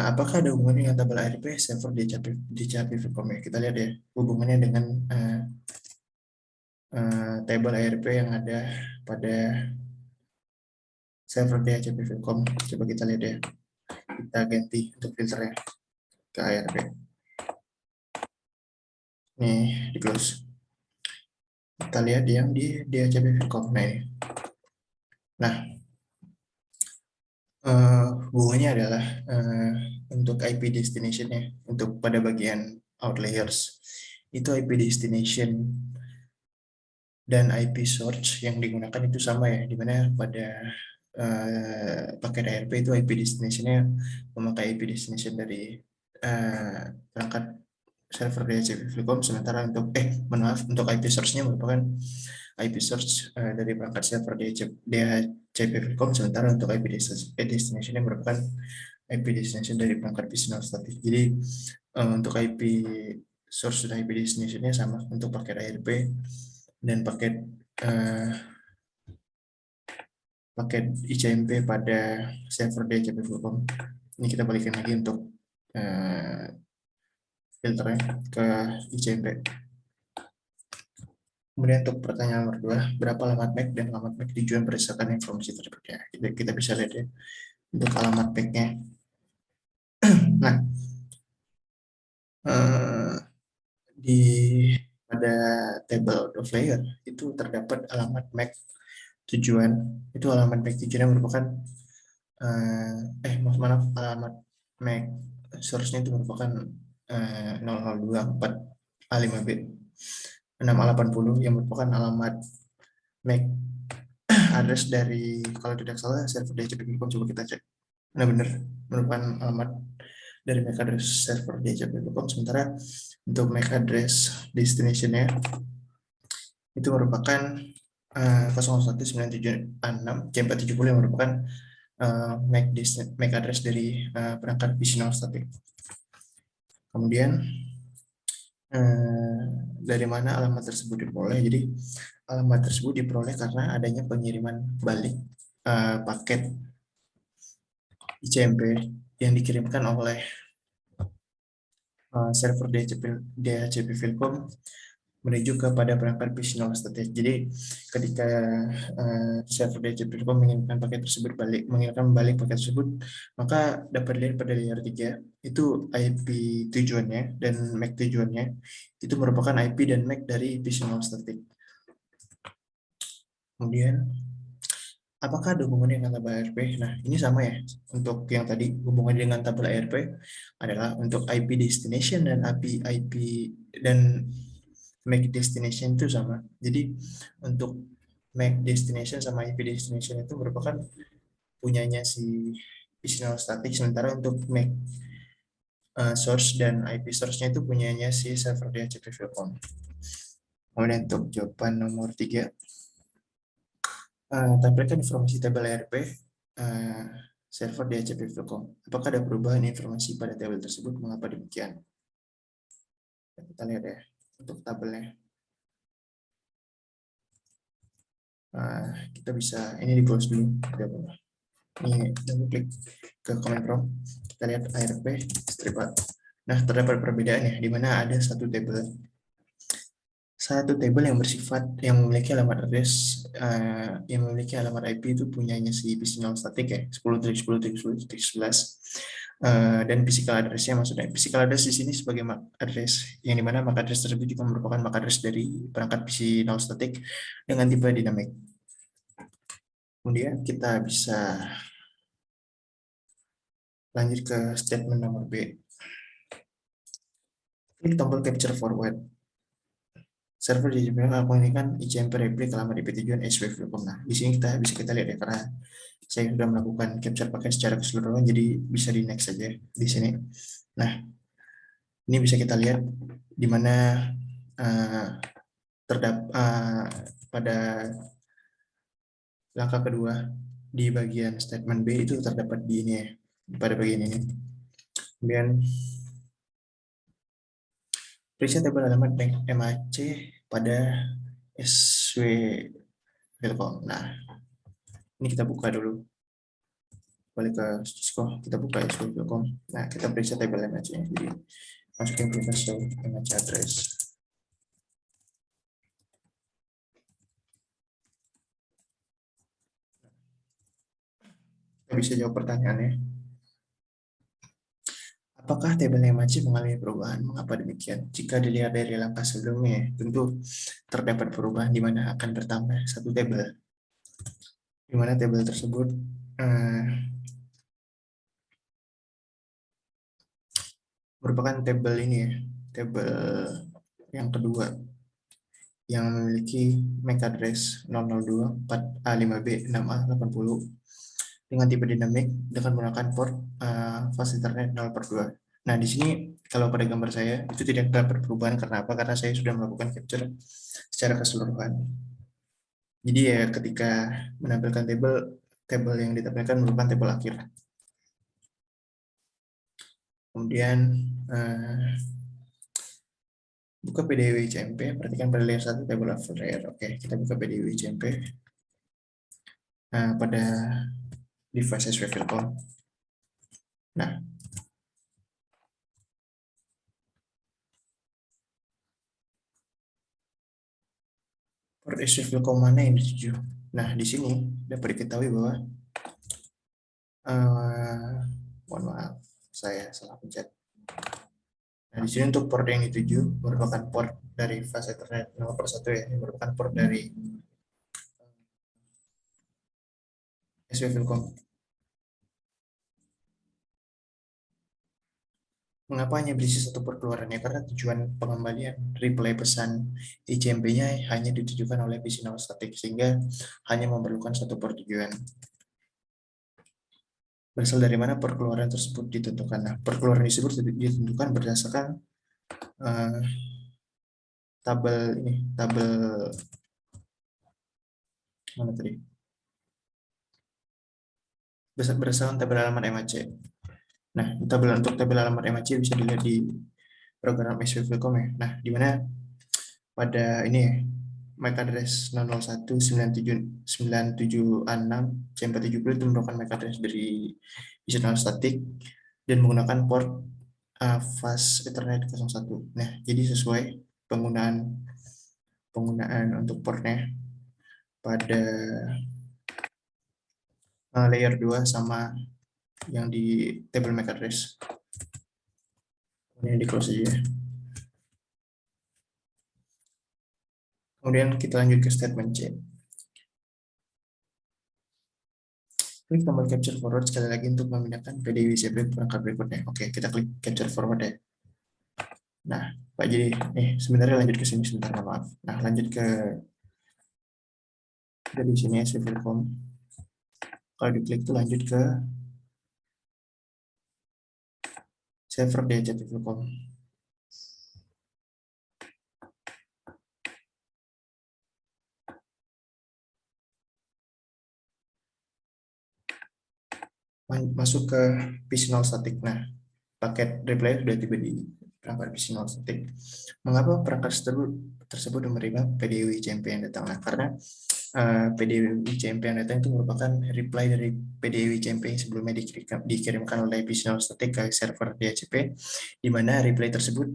S1: Apakah ada hubungannya dengan tabel ARP server DHCP Telkom ya? Kita lihat ya hubungannya dengan tabel ARP yang ada pada server DHCP Telkom. Coba kita lihat ya. Kita ganti untuk filternya ke ARP. Nih, di close. Kita lihat yang di DHCP Telkom. Nah, hubungannya adalah untuk IP destination-nya, untuk pada bagian outliers, itu IP destination dan IP source yang digunakan itu sama ya, dimana pada paket ARP itu IP destination-nya memakai IP destination dari perangkat server DHCP Telkom, sementara untuk maaf, untuk IP source-nya merupakan IP source dari perangkat server DHCP Telkom, sementara untuk IP destination-nya merupakan IP destination dari perangkat personal static. Jadi untuk IP source dan IP destination-nya sama untuk paket ARP dan paket ICMP pada server DHCP Telkom. Ini kita balikin lagi untuk filternya ke ICMP. Kemudian untuk pertanyaan nomor 2, berapa alamat MAC dan alamat MAC tujuan berdasarkan informasi tersebut ya? Kita bisa lihat ya untuk alamat MAC-nya. Nah, di pada table of layer itu terdapat alamat MAC tujuan. Itu alamat MAC tujuan merupakan maaf, alamat MAC source-nya itu merupakan 0024 A5B 6A80 yang merupakan alamat MAC address dari, kalau tidak salah, server DHCP Telkom. Coba kita cek. Benar-benar merupakan alamat dari MAC address server DHCP Telkom. Sementara untuk MAC address destination-nya itu merupakan 01976 C470 yang merupakan MAC address dari perangkat personal static. Kemudian dari mana alamat tersebut diperoleh? Jadi alamat tersebut diperoleh karena adanya pengiriman balik paket ICMP yang dikirimkan oleh server DHCP Telkom menuju kepada perangkat personal static. Jadi ketika server DHCP Telkom mengirimkan paket tersebut mengirimkan balik paket tersebut, maka dapat dilihat pada layer 3 itu IP tujuannya dan MAC tujuannya itu merupakan IP dan MAC dari personal static. Kemudian apakah ada hubungannya dengan tabel ARP? Nah, ini sama ya. Untuk yang tadi hubungannya dengan tabel ARP adalah untuk IP destination dan IP dan MAC destination itu sama. Jadi untuk MAC destination sama IP destination itu merupakan punyanya si personal static, sementara untuk MAC source dan IP source-nya itu punyanya si server DHCP Telkom. Kemudian untuk jawaban nomor 3, tampilkan informasi tabel ARP server DHCP Telkom. Apakah ada perubahan informasi pada tabel tersebut? Mengapa demikian? Kita lihat ya untuk tabelnya. Kita bisa, ini di close dulu. Ini double klik ke command prompt. Kita lihat ARP strip. Nah, terdapat perbedaan ya, di mana ada satu table yang bersifat yang memiliki alamat address yang memiliki alamat IP itu punyanya si personal static ya 10.10.10.11 dan physical address-nya, maksudnya physical address di sini sebagai MAC address, yang dimana MAC address tersebut juga merupakan MAC address dari perangkat personal static dengan tipe dynamic. Kemudian kita bisa lanjut ke statement nomor B. Klik tombol capture forward. Server di menginginkan ICMP replik alamat IP tujuan SW.com. Nah, di sini kita lihat ya, karena saya sudah melakukan capture paket secara keseluruhan, jadi bisa di next saja di sini. Nah, ini bisa kita lihat di mana pada langkah kedua di bagian statement B itu terdapat di ini ya, pada bagian ini. Kemudian periksa tabel alamat bank MAC pada SW Telkom. Nah, ini kita buka dulu. Balik ke Cisco, kita buka SW Telkom. Nah, kita periksa tabel MAC-nya. Jadi, masukin privilege MAC address. Kita bisa jawab pertanyaannya. Apakah tabel MAC mengalami perubahan? Mengapa demikian? Jika dilihat dari langkah sebelumnya, tentu terdapat perubahan di mana akan bertambah satu tabel. Di mana tabel tersebut merupakan tabel ini ya, tabel yang kedua yang memiliki MAC address 002 4A5B 6A80 dengan tipe dinamik dengan menggunakan port fast internet 0/2. Nah, di sini kalau pada gambar saya itu tidak terdapat perubahan. Karena apa? Karena saya sudah melakukan capture secara keseluruhan. Jadi ya ketika menampilkan tabel yang ditampilkan merupakan tabel akhir. Kemudian buka PDW CMP, perhatikan pada layer 1 table of layer. Oke, kita buka PDW CMP pada device SW.com. Nah, port SW.com mana yang dituju? Nah, di sini dapat diketahui bahwa mohon maaf, saya salah pencet. Nah, di sini untuk port yang dituju merupakan port dari fase Ethernet nomor 1 ya, yang merupakan port dari SW.com. Mengapa hanya berisi satu port keluarannya? Karena tujuan pengembalian reply pesan ICMP-nya hanya ditujukan oleh PC non static, sehingga hanya memerlukan satu port tujuan. Berasal dari mana perkeluaran tersebut ditentukan? Nah, perkeluaran tersebut ditentukan berdasarkan tabel mana tadi? Berdasarkan tabel alamat MAC. Nah, untuk tabel alamat MAC bisa dilihat di program SW.com ya. Nah, di mana pada ini ya, MAC address 0019796 C470 itu merupakan MAC address dari Visual Static dan menggunakan port fast Ethernet 01. Nah, jadi sesuai penggunaan untuk portnya pada layer 2 sama yang di table MAC address. Kemudian di close aja. Kemudian kita lanjut ke statement C. Klik tombol capture forward sekali lagi untuk memindahkan PDWCP perangkat berikutnya. Oke, kita klik capture forward ya. Nah, Pak, jadi sebenarnya lanjut ke sini sebentar, maaf. Nah, lanjut ke dari sini ya, Silvercom. Kalau diklik itu lanjut ke server DHC Silvercom. Masuk ke PC0 static. Nah, paket reply sudah tiba di perangkat PC0 static. Mengapa perangkat tersebut menerima PDW CMP yang datang? Nah, karena PDW CMP yang datang itu merupakan reply dari PDW CMP yang sebelumnya dikirimkan oleh PC0 static ke server DHCP, di mana reply tersebut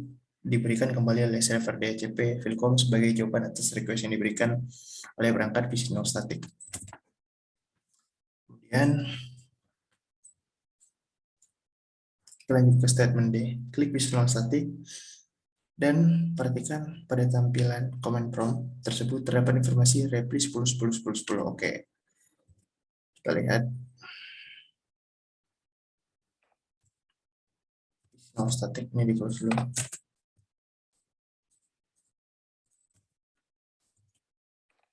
S1: diberikan kembali oleh server DHCP Vilcom sebagai jawaban atas request yang diberikan oleh perangkat PC0 static. Kemudian kita lanjut ke statement D. Klik Visual Static dan perhatikan pada tampilan command prompt tersebut terdapat informasi reply 10 10 10 10. Oke. Kita lihat static ini di close dulu.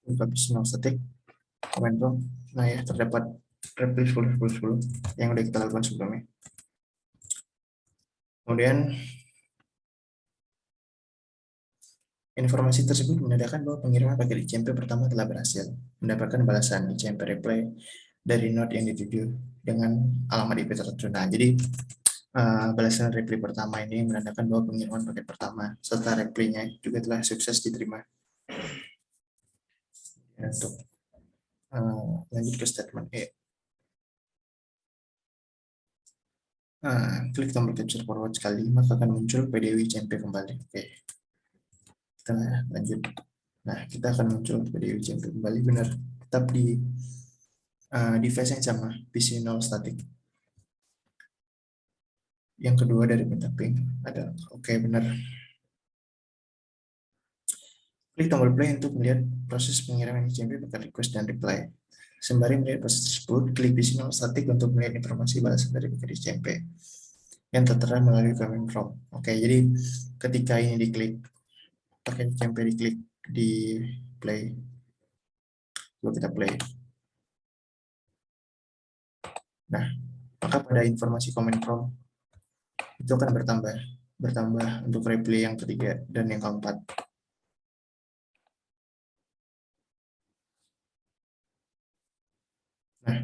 S1: Buka static comment from. Nah ya, terdapat reply 10 yang udah kita lakukan sebelumnya. Kemudian informasi tersebut menandakan bahwa pengiriman paket ICMP pertama telah berhasil mendapatkan balasan ICMP reply dari node yang dituju dengan alamat IP tertentu. Nah, jadi balasan reply pertama ini menandakan bahwa pengiriman paket pertama serta reply-nya juga telah sukses diterima. Untuk lanjut ke statement E. Klik tombol capture forward sekali, maka akan muncul PDW ICMP kembali. Oke. Kita lanjut. Nah, kita akan muncul PDW ICMP kembali, benar. Tetap di device yang sama, PC 0 static. Yang kedua dari ping ada oke, benar. Klik tombol play untuk melihat proses pengiriman ICMP paket request dan reply. Sembari melihat proses tersebut, klik PC 0 static untuk melihat informasi balasan dari paket ICMP yang tertera melalui command prompt. Oke, jadi ketika ini diklik, paket ICMP diklik di play. Coba kita play. Nah, maka pada informasi command prompt itu akan bertambah untuk reply yang ketiga dan yang keempat. Nah,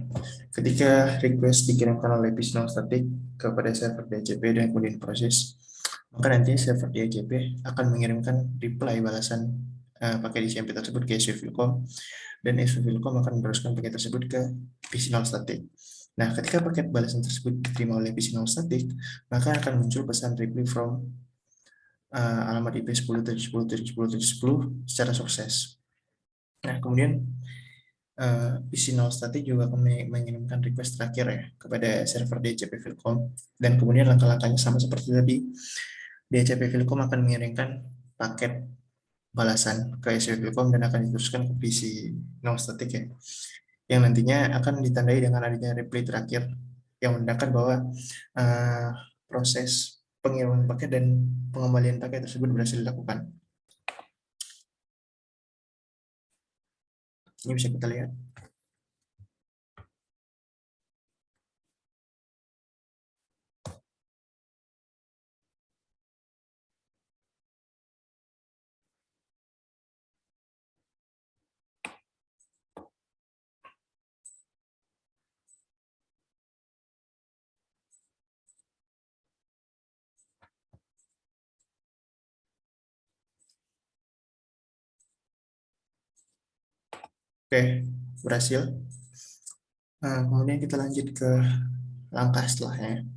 S1: ketika request dikirimkan oleh PC static kepada server DHCP dan kemudian proses, maka nanti server DHCP akan mengirimkan reply balasan paket ICMP tersebut ke SVFilcom, dan SVFilcom akan meneruskan paket tersebut ke PC static. Nah, ketika paket balasan tersebut diterima oleh PC static, maka akan muncul pesan reply from alamat IP 10.10.10.10 secara sukses. Nah, kemudian PC static juga akan mengirimkan request terakhir ya kepada server DHCP Filcom, dan kemudian langkah-langkahnya sama seperti tadi. DHCP Filcom akan mengirimkan paket balasan ke SCP Filcom dan akan diteruskan ke PC static ya, yang nantinya akan ditandai dengan adanya reply terakhir yang menandakan bahwa proses pengiriman paket dan pengembalian paket tersebut berhasil dilakukan. Ini bisa kita lihat. Oke, berhasil. Nah, kemudian kita lanjut ke langkah setelahnya.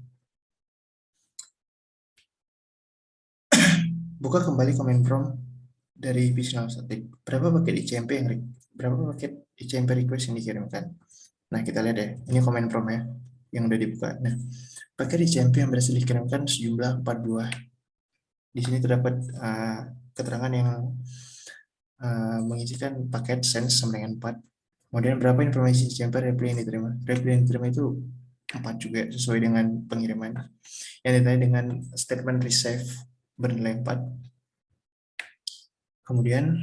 S1: Buka kembali command prompt dari PC static. Berapa paket ICMP request yang dikirimkan? Nah, kita lihat ya. Ini command prompt ya yang udah dibuka. Nah, paket ICMP yang berhasil dikirimkan sejumlah 4 buah. Di sini terdapat keterangan yang mengisikan paket send sama dengan 4. Kemudian berapa informasi ICMP reply yang diterima? Reply yang diterima itu 4 juga sesuai dengan pengiriman. Yang ditanya dengan statement receive bernilai 4. Kemudian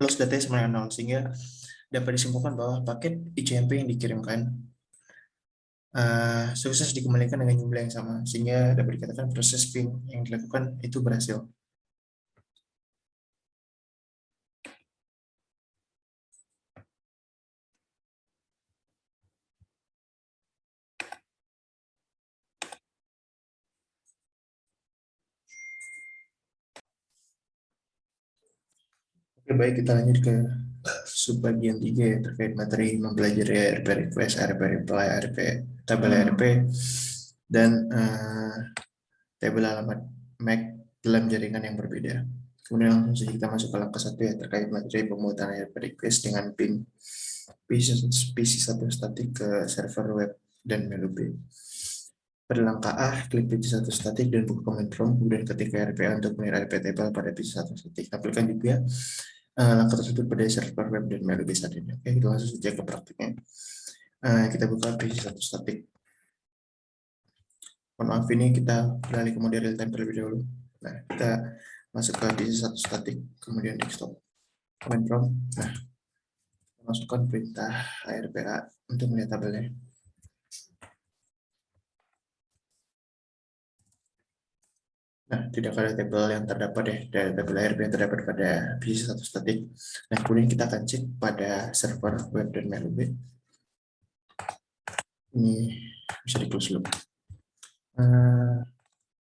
S1: loss data sama dengan 0, sehingga dapat disimpulkan bahwa paket ICMP yang dikirimkan sukses dikembalikan dengan jumlah yang sama, sehingga dapat dikatakan proses ping yang dilakukan itu berhasil. Oke, baik, kita lanjut ke subbagian 3 ya, terkait materi mempelajari ARP request, ARP reply, ARP tabel ARP, dan tabel alamat MAC dalam jaringan yang berbeda. Kemudian langsung saja kita masuk ke langkah 1 ya, terkait materi pembuatan ARP request dengan pin PC1 static ke server web dan menu B. Pada langkah A, klik PC1 static dan buka command prompt, kemudian ketik RPA untuk melihat RP table pada PC1 static. Tampilkan juga langkah tersebut pada server web dan MaiLB saat ini. Oke, kita langsung saja ke praktiknya. Kita buka PC1 static. Mohon maaf, ini kita beralih ke mode real time terlebih dahulu. Nah, kita masuk ke PC1 static, kemudian desktop. Command prompt. Nah, masukkan perintah ARPA untuk melihat tabelnya. Nah, tidak ada tabel yang terdapat ya, dari tabel ARP yang terdapat pada PC1 static. Nah, kemudian kita akan cek pada server web dan MaiLB. Ini bisa di close dulu.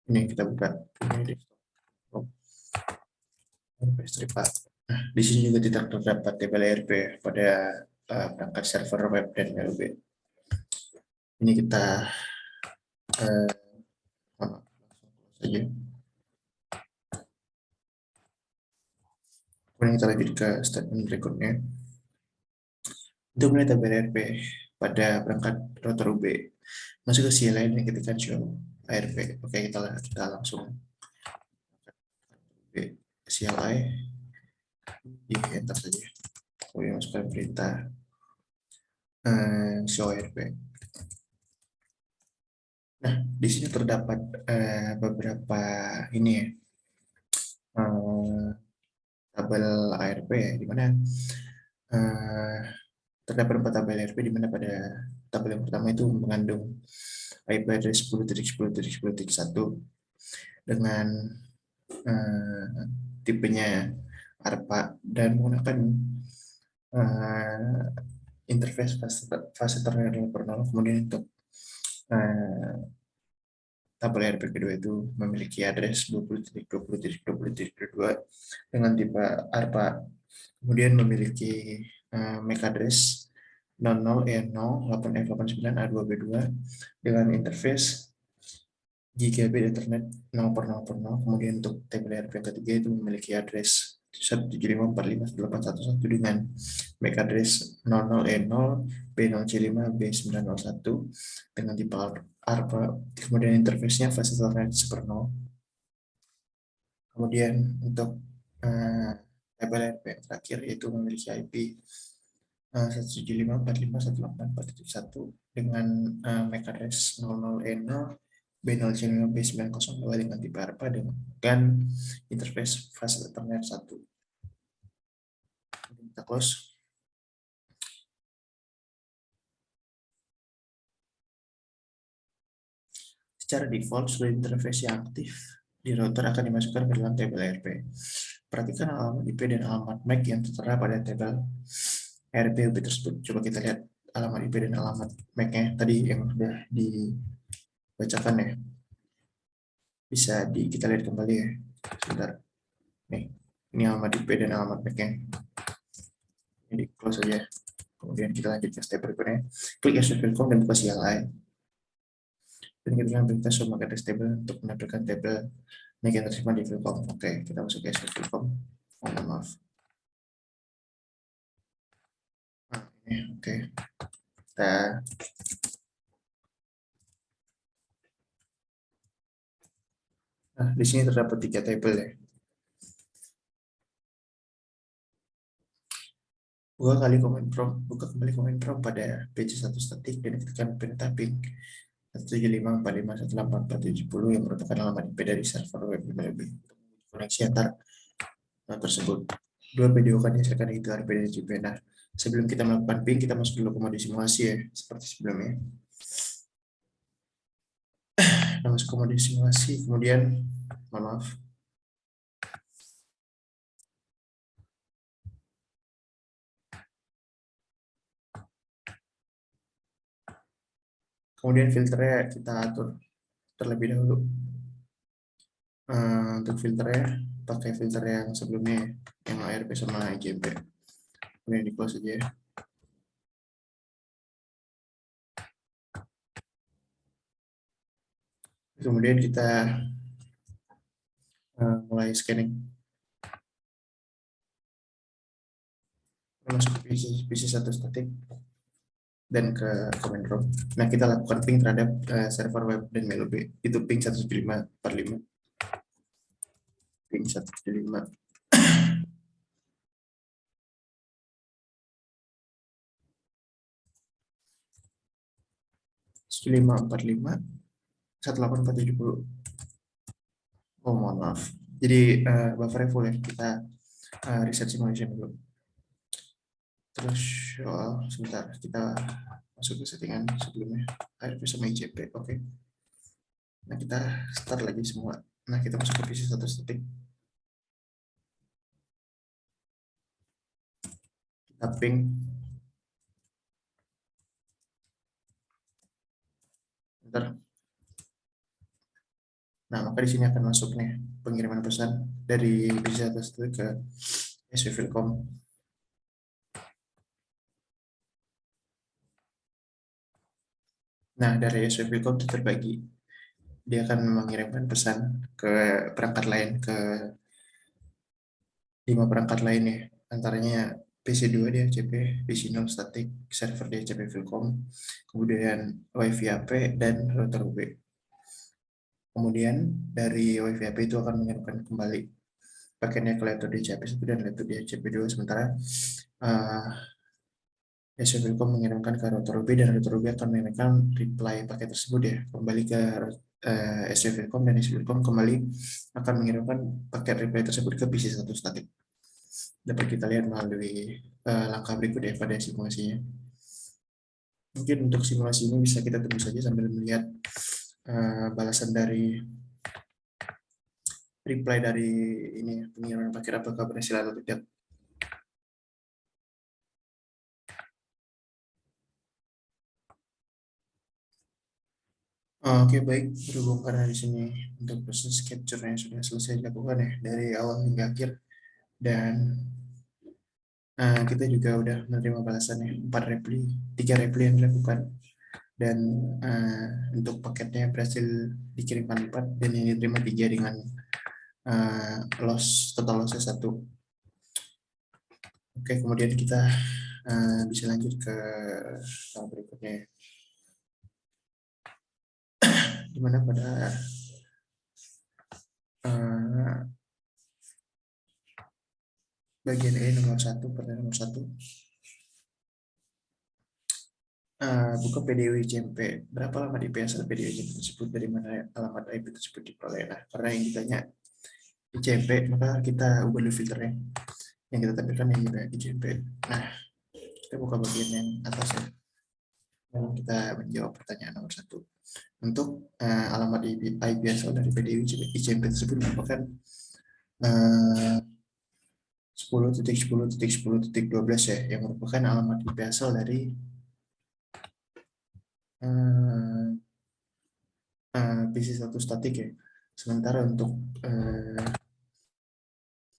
S1: Ini kita buka. Ini desktop. Nah, di sini juga tidak terdapat tabel ARP pada perangkat server web dan MaiLB. Ini kita langsung saja. Kemudian kita lanjut ke statement berikutnya. Untuk melihat tabel ARP pada perangkat router UB, masuk ke CLI dan ketikkan show ARP. Oke, kita langsung CLI di enter saja. Kemudian masukkan perintah show ARP. Nah, di sini terdapat beberapa ini ya, tabel ARP ya, di mana terdapat 4 tabel ARP di mana pada tabel yang pertama itu mengandung IP address 10.10.10.1 dengan tipenya ARPA dan menggunakan interface fase terminal kernel. Kemudian untuk tabel ARP kedua itu memiliki address 20.20.20.2 dengan tipe ARPA. Kemudian memiliki MAC address 00E0 8F89A2B2 dengan interface Gigabit Ethernet 0/0/0. Kemudian untuk tabel ARP yang ketiga itu memiliki address 175.45.811 dengan MAC address 00E0 B0C5B901 dengan tipe ARPA. Kemudian interface-nya fase Ethernet 1/0. Kemudian untuk tabel ARP yang terakhir yaitu memiliki IP 175.45.184.1 dengan MAC address 00E0 B0C5B902 dengan tipe ARPA dan interface fase Ethernet 1. Kita close. Secara default, seluruh interface yang aktif di router akan dimasukkan ke dalam tabel ARP. Perhatikan alamat IP dan alamat MAC yang tertera pada tabel ARP tersebut. Coba kita lihat alamat IP dan alamat MAC-nya tadi yang sudah dibacakan ya. Bisa kita lihat kembali ya. Sebentar. Nih, ini alamat IP dan alamat MAC-nya. Ini close saja. Kemudian kita lanjut ke step berikutnya. Klik SQL.com dan buka CLI. Dan kita akan perintah semua address table untuk menampilkan tabel MAC yang tersimpan di Vilcom. Oke, kita masuk ke SQL.com. Maaf. Ini oke. Nah, di sini terdapat 3 tabel ya. Buka kembali command prompt pada PC1 static dan ketikkan perintah ping 175.45.184.170 yang merupakan alamat IP dari server web MaiLB. Koneksi antar tersebut. Dua video kan dihasilkan itu RP dan JP. Nah, sebelum kita melakukan ping, kita masuk dulu ke mode simulasi ya, seperti sebelumnya. Kita masuk ke mode simulasi, kemudian, maaf. Kemudian filternya kita atur terlebih dahulu. Untuk filternya, pakai filter yang sebelumnya, yang ARP sama IGP. Kemudian di close aja ya. Kemudian kita mulai scanning. Masuk ke PC1 static dan ke command prompt. Nah, kita lakukan ping terhadap server web dan MaiLB. Itu ping 175.45. Ping 175. 545 18470. Oh, mohon maaf. Jadi buffernya full ya. Kita reset simulation dulu. Terus sebentar kita masuk ke settingan sebelumnya. ARP sama ICP. Oke. Nah, kita start lagi semua. Nah, kita masuk ke PC satu static. Kita ping. Bentar. Nah, maka di sini akan masuk nih pengiriman pesan dari PC satu static ke SWFilcom. Nah, dari SWFilcom itu terbagi. Dia akan mengirimkan pesan ke perangkat lain, ke 5 perangkat lain ya. Antaranya PC2 di HCP, PC0 static, server di HCP Filcom, kemudian WiFi AP, dan router UB. Kemudian dari WiFi AP itu akan mengirimkan kembali paketnya ke laptop di HCP1 dan laptop di HCP2, sementara SW Filcom mengirimkan ke router UB dan router UB akan mengirimkan reply paket tersebut ya kembali ke SW Filcom, dan SW Filcom kembali akan mengirimkan paket reply tersebut ke PC1 static. Dapat kita lihat melalui langkah berikut ya pada simulasinya. Mungkin untuk simulasi ini bisa kita tunggu saja sambil melihat balasan dari reply dari ini pengiriman paket, apakah berhasil atau tidak. Oke, baik, berhubung karena di sini untuk proses capture-nya sudah selesai dilakukan ya dari awal hingga akhir, dan kita juga udah menerima balasannya 3 reply yang dilakukan, dan untuk paketnya berhasil dikirimkan 4 dan yang diterima 3 dengan total loss 1. Oke, kemudian kita bisa lanjut ke tahap berikutnya, di mana pada bagian E nomor 1, pertanyaan nomor 1, buka PDW JMP. Berapa lama IP asal PDW JMP tersebut, dari mana alamat IP tersebut diperoleh? Nah, karena yang ditanya ICMP, maka kita ubah dulu filternya. Yang kita tampilkan yang juga ICMP. Nah, kita buka bagian yang atas ya. Lalu kita menjawab pertanyaan nomor 1. Untuk alamat IP asal dari PDW ICMP tersebut merupakan 10.10.10.12 ya, yang merupakan alamat IP asal dari PC1 statik ya. Sementara untuk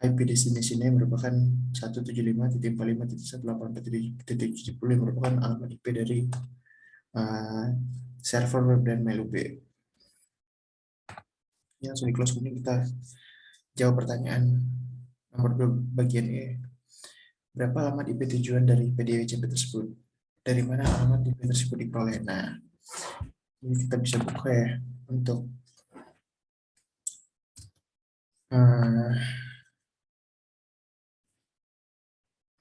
S1: IP destination-nya merupakan 175.45.184.70 yang merupakan alamat IP dari server web dan mail UB. Ya, langsung di close. Kemudian kita jawab pertanyaan nomor 2 bagian E. Berapa alamat IP tujuan dari PDWCP tersebut? Dari mana alamat IP tersebut diperoleh? Nah, ini kita bisa buka ya untuk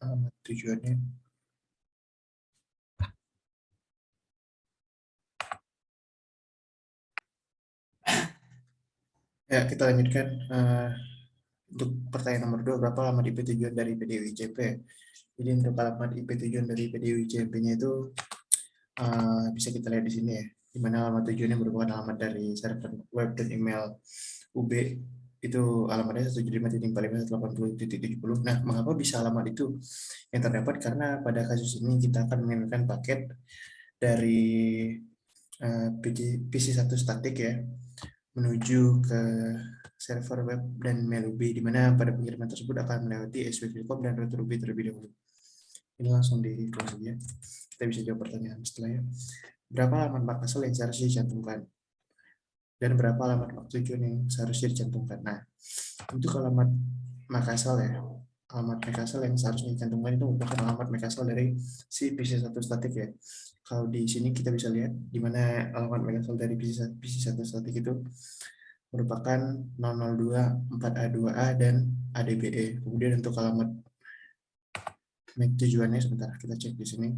S1: alamat tujuannya. Ya, kita lanjutkan untuk pertanyaan nomor 2, berapa alamat IP tujuan dari PDWCP? Jadi untuk alamat IP tujuan dari PDWCP-nya itu bisa kita lihat di sini ya, di mana alamat tujuannya merupakan alamat dari server web dan email UB, itu alamatnya 175.45.180.70. Nah, mengapa bisa alamat itu yang terdapat? Karena pada kasus ini kita akan mengirimkan paket dari PC1 statik ya menuju ke server web dan mail UB, di mana pada pengiriman tersebut akan melewati SW-Filcom dan router UB terlebih dahulu. Ini langsung di close saja. Kita bisa jawab pertanyaan setelahnya. Berapa alamat MAC asal yang seharusnya dicantumkan? Dan berapa alamat MAC tujuan yang seharusnya dicantumkan? Nah, untuk alamat MAC asal ya, alamat MAC asal yang seharusnya dicantumkan itu merupakan alamat MAC asal dari si PC1 statik ya. Kalau di sini kita bisa lihat di mana alamat MAC asal dari PC1 statik itu merupakan 002 4A2A dan ADBE. Kemudian untuk alamat MAC tujuannya, sebentar kita cek di sini.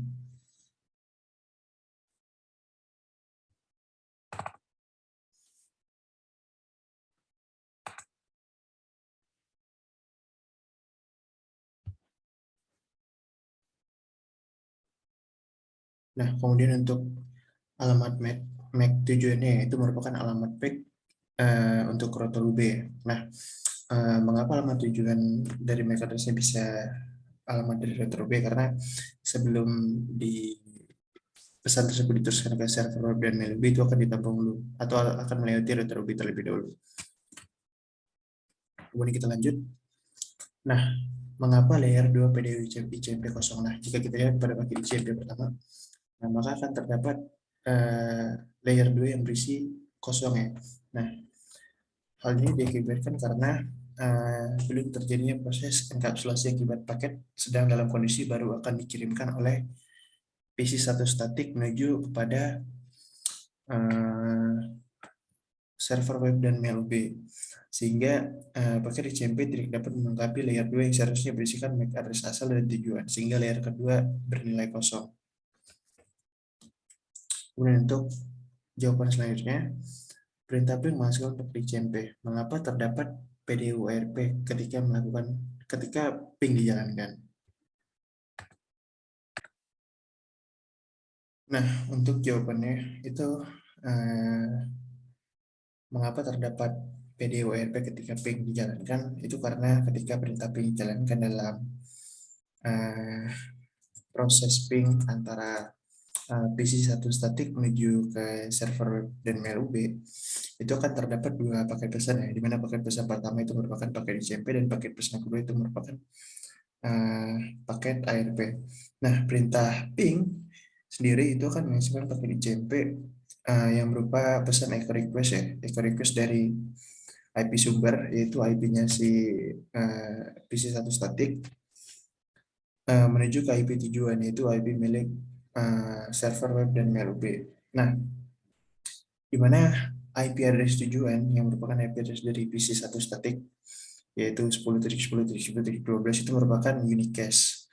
S1: Nah, kemudian untuk alamat MAC tujuannya itu merupakan alamat MAC untuk router UB. Nah, mengapa alamat tujuan dari MAC address-nya bisa alamat dari router UB? Karena sebelum di pesan tersebut diteruskan ke server web dan mail UB itu akan ditampung dulu atau akan melewati router UB terlebih dahulu. Kemudian kita lanjut. Nah, mengapa layer 2 PDU ICMP kosong? Nah, jika kita lihat pada paket ICMP pertama, nah, maka akan terdapat layer 2 yang berisi kosong ya. Nah, hal ini diakibatkan karena belum terjadinya proses enkapsulasi akibat paket sedang dalam kondisi baru akan dikirimkan oleh PC1 statik menuju kepada uh, server web dan mail UB. Sehingga paket ICMP tidak dapat melengkapi layer 2 yang seharusnya berisikan MAC address asal dan tujuan, sehingga layer kedua bernilai kosong. Kemudian untuk jawaban selanjutnya, perintah ping menghasilkan paket ICMP. Mengapa terdapat PDURP ketika ping dijalankan? Nah, untuk jawabannya itu mengapa terdapat PDURP ketika ping dijalankan? Itu karena ketika perintah ping dijalankan dalam proses ping antara PC1 statik menuju ke server web dan mail UB, itu akan terdapat dua paket pesan ya, di mana paket pesan pertama itu merupakan paket ICMP dan paket pesan kedua itu merupakan uh, paket ARP. Nah, perintah ping sendiri itu akan menghasilkan paket ICMP yang berupa pesan echo request ya, echo request dari IP sumber, yaitu IP-nya si PC1 statik menuju ke IP tujuan, yaitu IP milik server web dan mail UB. Nah, di mana IP address tujuan yang merupakan IP address dari PC1 statik yaitu 10.10.10.12 itu merupakan unique cache.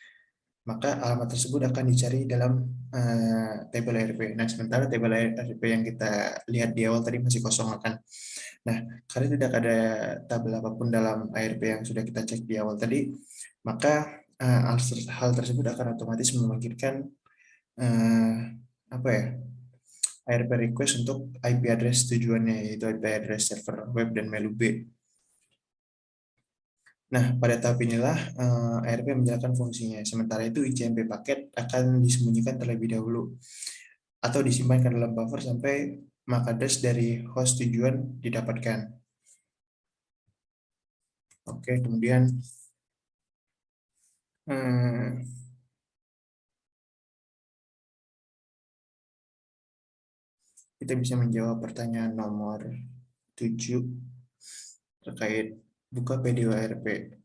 S1: Maka alamat tersebut akan dicari dalam tabel ARP. Nah, sementara tabel ARP yang kita lihat di awal tadi masih kosong akan. Nah, karena tidak ada tabel apapun dalam ARP yang sudah kita cek di awal tadi, maka hal tersebut akan otomatis memungkinkan apa ya, ARP request untuk IP address tujuannya, yaitu IP address server web dan mail UB. Nah, pada tahap inilah ARP menjalankan fungsinya. Sementara itu ICMP paket akan disembunyikan terlebih dahulu atau disimpan ke dalam buffer sampai MAC address dari host tujuan didapatkan. Oke, kemudian kita bisa menjawab pertanyaan nomor 7 terkait buka PDWRP.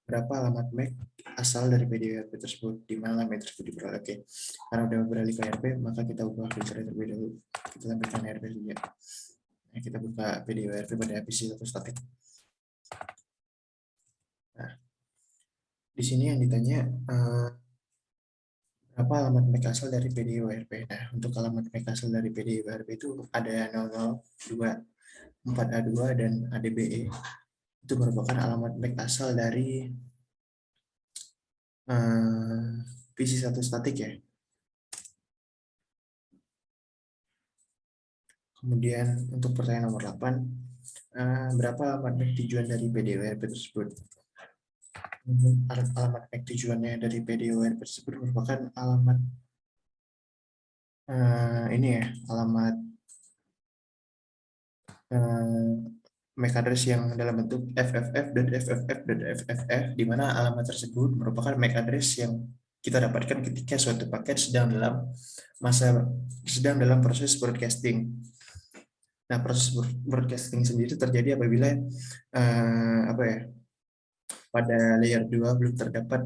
S1: Berapa alamat MAC asal dari PDWRP tersebut? Di mana alamat tersebut diperoleh? Oke. Karena udah beralih ke ARP, maka kita ubah filter terlebih dahulu. Kita tampilkan ARP saja. Nah, kita buka PDWRP pada PC atau statik. Nah, di sini yang ditanya berapa alamat MAC asal dari PDWRP. Nah, untuk alamat MAC asal dari PDWRP itu ada 002, 4A2, dan ADBE. Itu merupakan alamat MAC asal dari PC1 statik ya. Kemudian untuk pertanyaan nomor 8, berapa alamat MAC tujuan dari PDWRP tersebut? Alamat MAC tujuannya dari PDWRP tersebut merupakan alamat ini ya, alamat MAC address yang dalam bentuk fff.fff.fff, di mana alamat tersebut merupakan MAC address yang kita dapatkan ketika suatu paket sedang dalam proses broadcasting. Nah, proses broadcasting sendiri terjadi apabila apa ya, pada layer 2 belum terdapat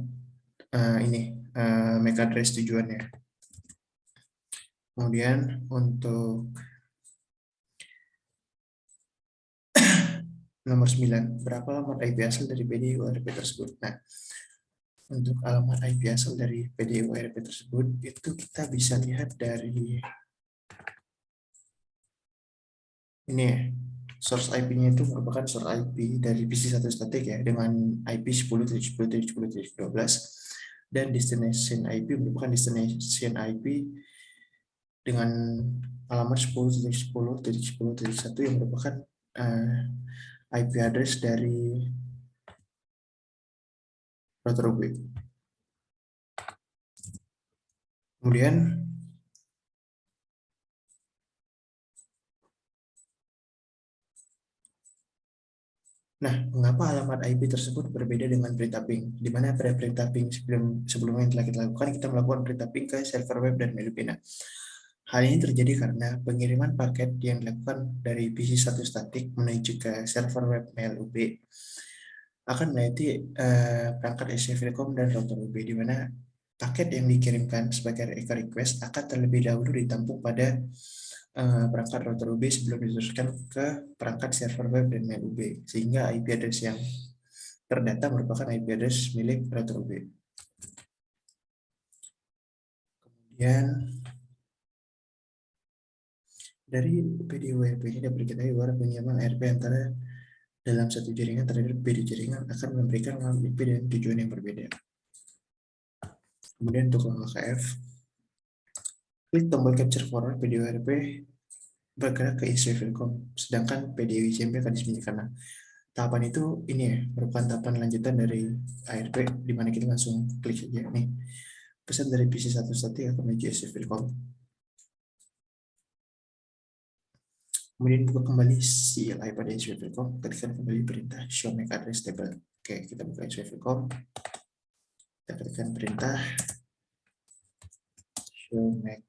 S1: MAC address tujuannya. Kemudian untuk nomor 9, berapa alamat IP asal dari PDURP tersebut? Nah, untuk alamat IP asal dari PDURP tersebut itu kita bisa lihat dari ini ya. Source IP-nya itu merupakan source IP dari PC1 statik ya, dengan IP 10.10.10.12. dan destination IP merupakan destination IP dengan alamat 10.10.10.1 yang merupakan IP address dari router UB. Kemudian nah, mengapa alamat IP tersebut berbeda dengan perintah ping? Di mana pada perintah ping sebelumnya yang telah kita lakukan, kita melakukan perintah ping ke server web dan mail UB. Nah, hal ini terjadi karena pengiriman paket yang dilakukan dari PC1 statik menuju ke server web mail UB akan melewati perangkat SC-Filcom dan router UB, di mana paket yang dikirimkan sebagai request akan terlebih dahulu ditampung pada perangkat router UB sebelum diteruskan ke perangkat server web dan mail UB, sehingga IP address yang terdata merupakan IP address milik router UB. Kemudian dari PDURP ini dapat diketahui bahwa penyiapan ARP antara dalam satu jaringan terhadap beda jaringan akan memberikan alamat IP dan tujuan yang berbeda. Kemudian untuk langkah F, klik tombol capture forward PDURP bergerak ke isi Filcom, sedangkan PDUICMP akan disembunyikan. Nah, tahapan itu ini ya, merupakan tahapan lanjutan dari ARP, di mana kita langsung klik saja nih. Pesan dari PC1 statik akan menuju isi Filcom. Kemudian buka kembali CLI pada isi Filcom, ketikkan kembali perintah show MAC address table. Oke, kita buka isi Filcom. Kita ketikkan perintah show MAC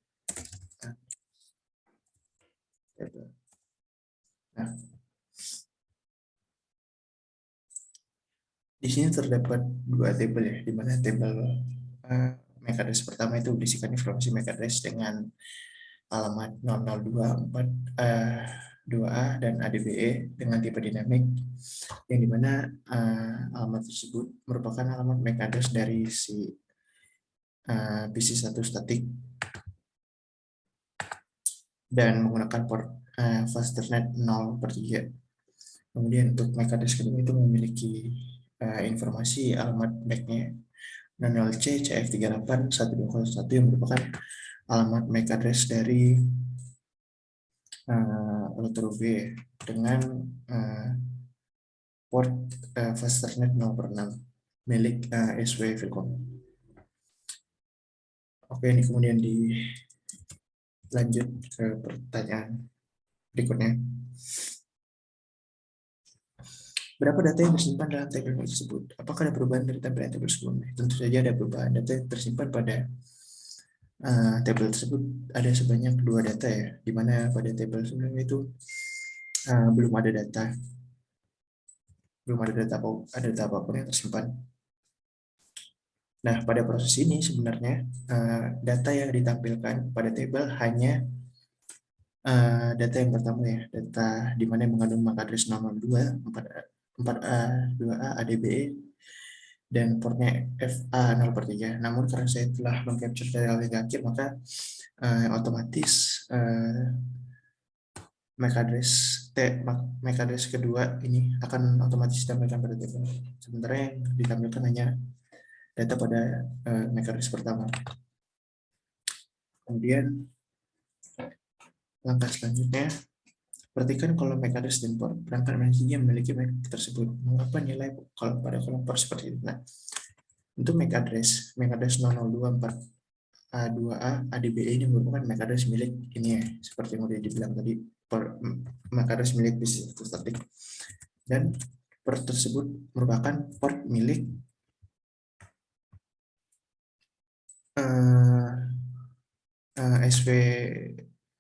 S1: table. Nah, di sini terdapat dua tabel ya, di mana tabel MAC address pertama itu berisikan informasi MAC address dengan alamat 0024 2A dan ADBE dengan tipe dinamik, yang dimana alamat tersebut merupakan alamat MAC address dari si PC1 statik dan menggunakan port fast ethernet 0/3. Kemudian untuk MAC address kedua itu memiliki informasi alamat MAC-nya 00C CF38 1201 yang merupakan alamat MAC address dari router UV dengan port fast ethernet 0/6 milik SW Filcom. Oke, ini kemudian dilanjut ke pertanyaan berikutnya. Berapa data yang tersimpan dalam tabel tersebut? Apakah ada perubahan dari tampilan tabel sebelumnya? Tentu saja ada perubahan. Data yang tersimpan pada tabel tersebut ada sebanyak 2 data ya, di mana pada tabel sebelumnya itu belum ada data apapun yang tersimpan. Nah, pada proses ini sebenarnya data yang ditampilkan pada tabel hanya data yang pertama ya, data di mana yang mengandung MAC address 002, 4A, 2A, ADBE, dan portnya FA 0/3. Namun karena saya telah mengcapture dari awal hingga akhir, maka otomatis MAC address kedua ini akan otomatis ditampilkan pada tabel. Sementara yang ditampilkan hanya data pada MAC address pertama. Kemudian langkah selanjutnya, perhatikan kolom MAC address dan port. Perangkat manajemen memiliki MAC tersebut. Mengapa nilai kalau pada kolom port seperti itu? Nah, untuk MAC address 0024 2A ADBE ini merupakan MAC address milik ini ya, seperti yang sudah dibilang tadi, MAC address milik PC1 statik, dan port tersebut merupakan port milik SW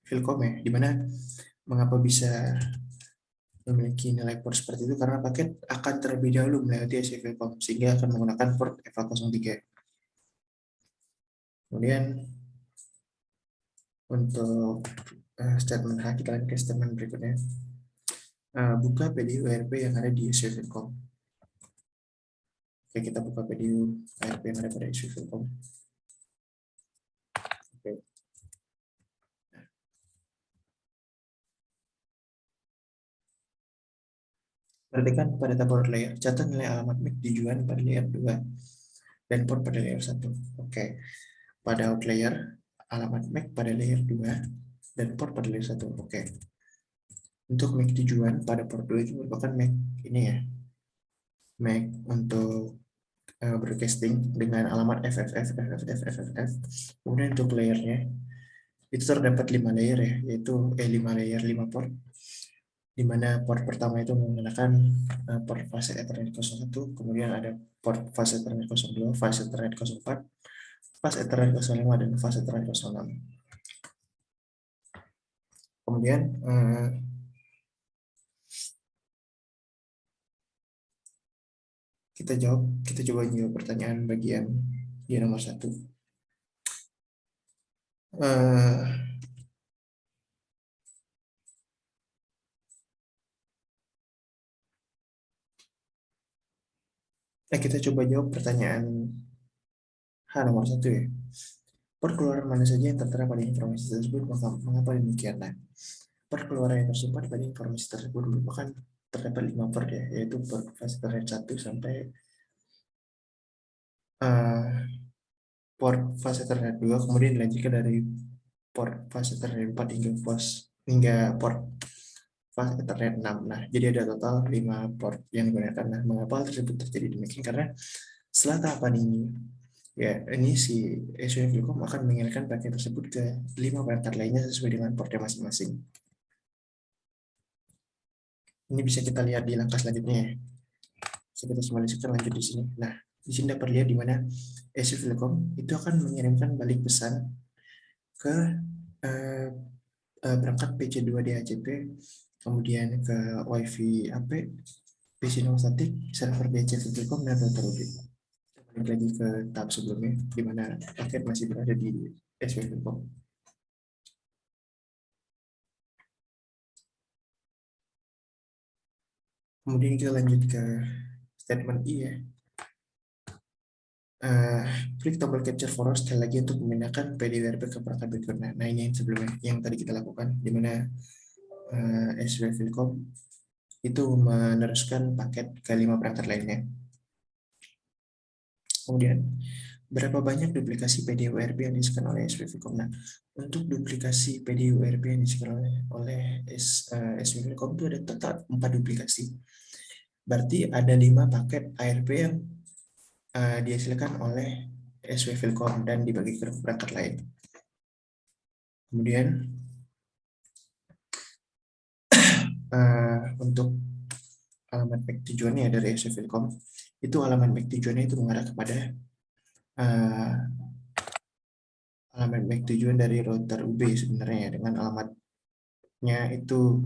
S1: Filcom ya, dimana mengapa bisa memiliki nilai port seperti itu, karena paket akan terlebih dahulu melewati SW Filcom sehingga akan menggunakan port FA03. Kemudian untuk statement H, kita lanjut ke statement berikutnya. Buka PDU ARP yang ada di SW Filcom. Oke, kita buka PDU ARP yang ada pada SW Filcom. Oke. Perhatikan pada tabel layer, catat nilai alamat MAC tujuan pada layer 2 dan port pada layer 1. Oke. Pada outlayer, alamat MAC pada layer 2 dan port pada layer 1. Oke. Untuk MAC tujuan pada port 2 itu merupakan MAC ini ya. MAC untuk broadcasting dengan alamat FFF, FFF, FFF. Kemudian untuk layernya itu terdapat 5 layer ya, yaitu 5 layer 5 port, di mana port pertama itu menggunakan port fase Ethernet 01, kemudian ada port fase Ethernet 02, fase Ethernet 04, fase Ethernet 05, dan fase Ethernet 06. Kemudian kita coba jawab pertanyaan bagian di nomor 1. Kita coba jawab pertanyaan nomor 1 ya. Perkeluaran mana saja yang tertera pada informasi tersebut, mengapa demikian? Nah, perkeluaran yang tersimpan pada informasi tersebut merupakan terdapat 5 port ya, yaitu port fase Ethernet 1 sampai port fase Ethernet 2, kemudian dilanjutkan dari port fase Ethernet 4 hingga port fase Ethernet 6. Nah, jadi ada total 5 port yang digunakan. Nah, mengapa hal tersebut terjadi demikian? Karena setelah tahapan ini, ya, ini si SW Filkom akan mengirimkan paket tersebut ke 5 perangkat lainnya sesuai dengan portnya masing-masing. Ini bisa kita lihat di langkah selanjutnya ya. Bisa kita simulasikan lanjut di sini. Nah, di sini dapat lihat di mana SW Filkom itu akan mengirimkan balik pesan ke perangkat PC2 DHCP, kemudian ke WiFi AP, PC non statik, server DHCP Filkom, dan router UB. Balik lagi ke tahap sebelumnya, di mana paket masih berada di SW Filkom. Kemudian kita lanjut ke statement I ya. Klik tombol capture for all sekali lagi untuk memindahkan PDWRP ke perangkat berikutnya. Nah, ini yang sebelumnya, yang tadi kita lakukan, di mana SW Filkom itu meneruskan paket ke 5 perangkat lainnya. Kemudian, berapa banyak duplikasi PDWRP yang disesuaikan oleh SW Filkom? Nah, untuk duplikasi PDWRP yang disesuaikan oleh SW Filkom itu ada total 4 duplikasi. Berarti ada 5 paket ARP yang dihasilkan oleh SW Filkom dan dibagi ke perangkat lain. Kemudian untuk alamat MAC tujuannya dari SW Filkom, itu alamat MAC tujuannya itu mengarah kepada alamat MAC tujuan dari router UB sebenarnya, dengan alamatnya itu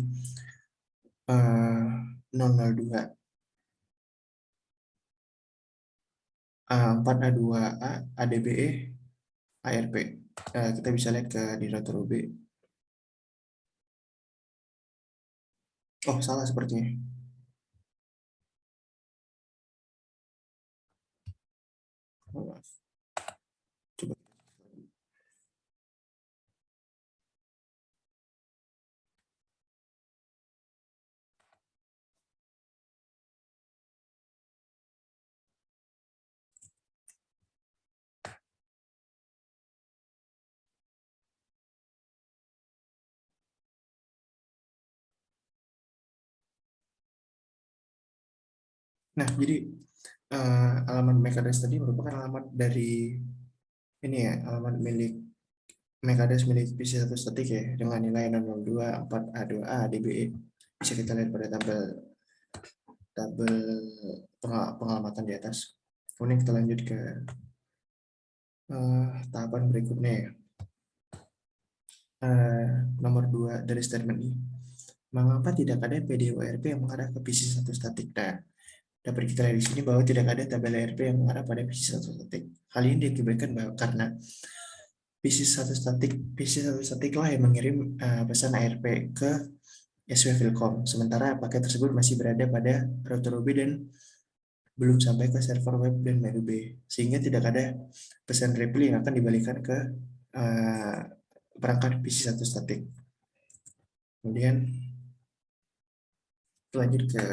S1: 002 4A2A ADBE ARP. Kita bisa lihat ke di router UB. Oh, salah sepertinya. Coba. Nah, jadi alamat MAC address tadi merupakan alamat dari ini ya, alamat milik MAC address milik PC1 statik ya, dengan nilai 002 4A2A DBE. Bisa kita lihat pada tabel pengalamatan di atas. Kemudian kita lanjut ke tahapan berikutnya ya. Nomor 2 dari statement ini. Mengapa tidak ada PDWRP yang mengarah ke PC1 statik? Nah, dapat kita lihat di sini bahwa tidak ada tabel ARP yang mengarah pada PC1 statik. Hal ini diakibatkan bahwa karena PC1 statik lah yang mengirim pesan ARP ke SW Filkom, sementara paket tersebut masih berada pada router UB dan belum sampai ke server web dan mail UB, sehingga tidak ada pesan reply yang akan dibalikan ke perangkat PC1 statik. Kemudian lanjut ke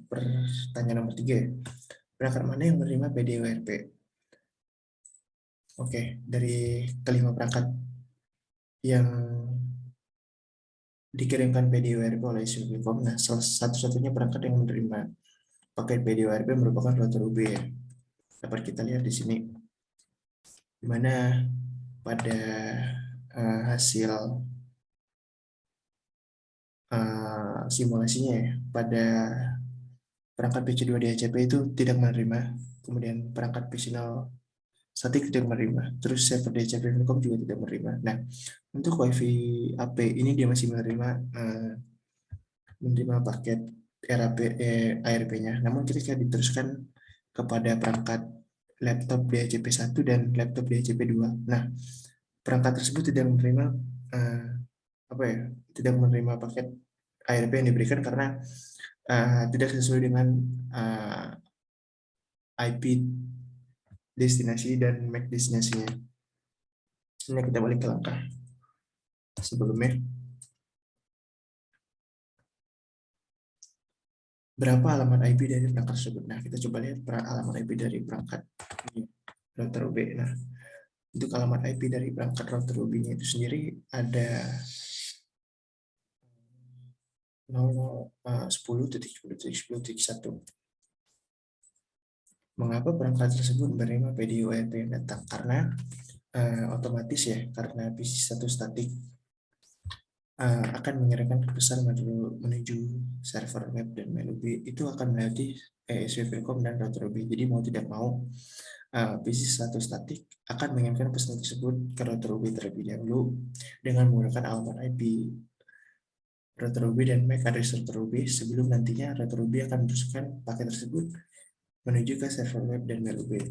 S1: pertanyaan nomor 3 ya. Perangkat mana yang menerima PDURP? Oke, dari kelima perangkat yang dikirimkan PDURP oleh Silvicom, nah salah satu-satunya perangkat yang menerima paket PDURP merupakan router UB ya. Dapat kita lihat di sini, di mana pada hasil simulasinya ya, pada perangkat PC2 DHCP itu tidak menerima, kemudian perangkat PC0 statik tidak menerima, terus server DHCP Unicom juga tidak menerima. Nah, untuk WiFi AP ini dia masih menerima paket ARP-nya. Namun ketika diteruskan kepada perangkat laptop DHCP 1 dan laptop DHCP 2, nah perangkat tersebut tidak menerima apa ya, tidak menerima paket ARP yang diberikan karena tidak sesuai dengan IP destinasi dan MAC destinasinya. Ini kita balik ke langkah sebelumnya. Berapa alamat IP dari perangkat tersebut? Nah, kita coba lihat alamat IP dari perangkat ini, router UB. Nah, untuk alamat IP dari perangkat router UB-nya itu sendiri ada 10.10.10.1. Mengapa perangkat tersebut menerima PDURP yang datang? Karena otomatis ya, karena PC1 statik akan mengirimkan pesan menuju server web dan mail UB itu akan melewati ESP Telkom dan router UB. Jadi mau tidak mau PC1 statik akan mengirimkan pesan tersebut ke router UB terlebih dahulu dengan menggunakan alamat IP router UB dan MAC address router UB sebelum nantinya router UB akan meneruskan paket tersebut menuju ke server web dan mail UB.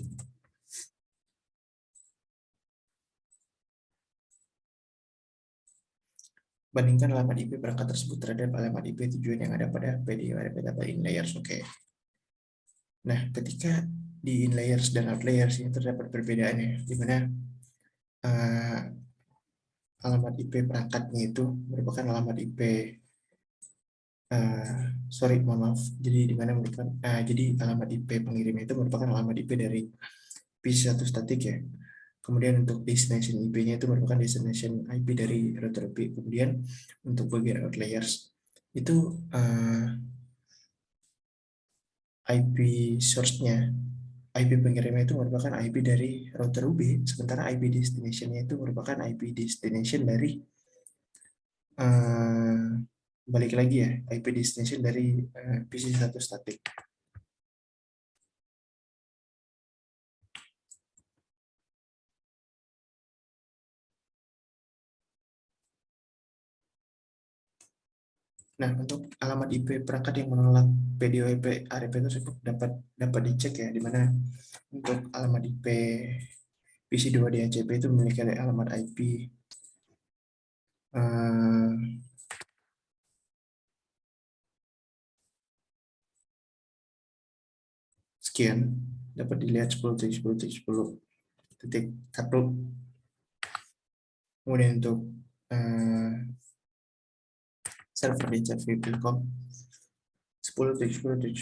S1: Bandingkan alamat IP perangkat tersebut terhadap alamat IP tujuan yang ada pada PDURP tabel in layers. Oke. Nah, ketika di in layers dan out layers ini terdapat perbedaannya, di mana alamat IP perangkatnya itu merupakan alamat IP mohon maaf. Jadi di mana merupakan jadi alamat IP pengirimnya itu merupakan alamat IP dari PC1 statik ya. Kemudian untuk destination IP-nya itu merupakan destination IP dari router IP. Kemudian untuk bagian out layers itu IP source-nya, IP pengirimnya itu merupakan IP dari router UB, sementara IP destination-nya itu merupakan IP destination dari balik lagi ya, IP destination dari PC1 statik. Nah, untuk alamat IP perangkat yang menolak PDURP ARP tersebut dapat dicek ya, di mana untuk alamat IP PC2 DHCP itu memiliki alamat IP sekian, dapat dilihat 10.10.10.1. Kemudian untuk server di chat.com 10.10.10.1.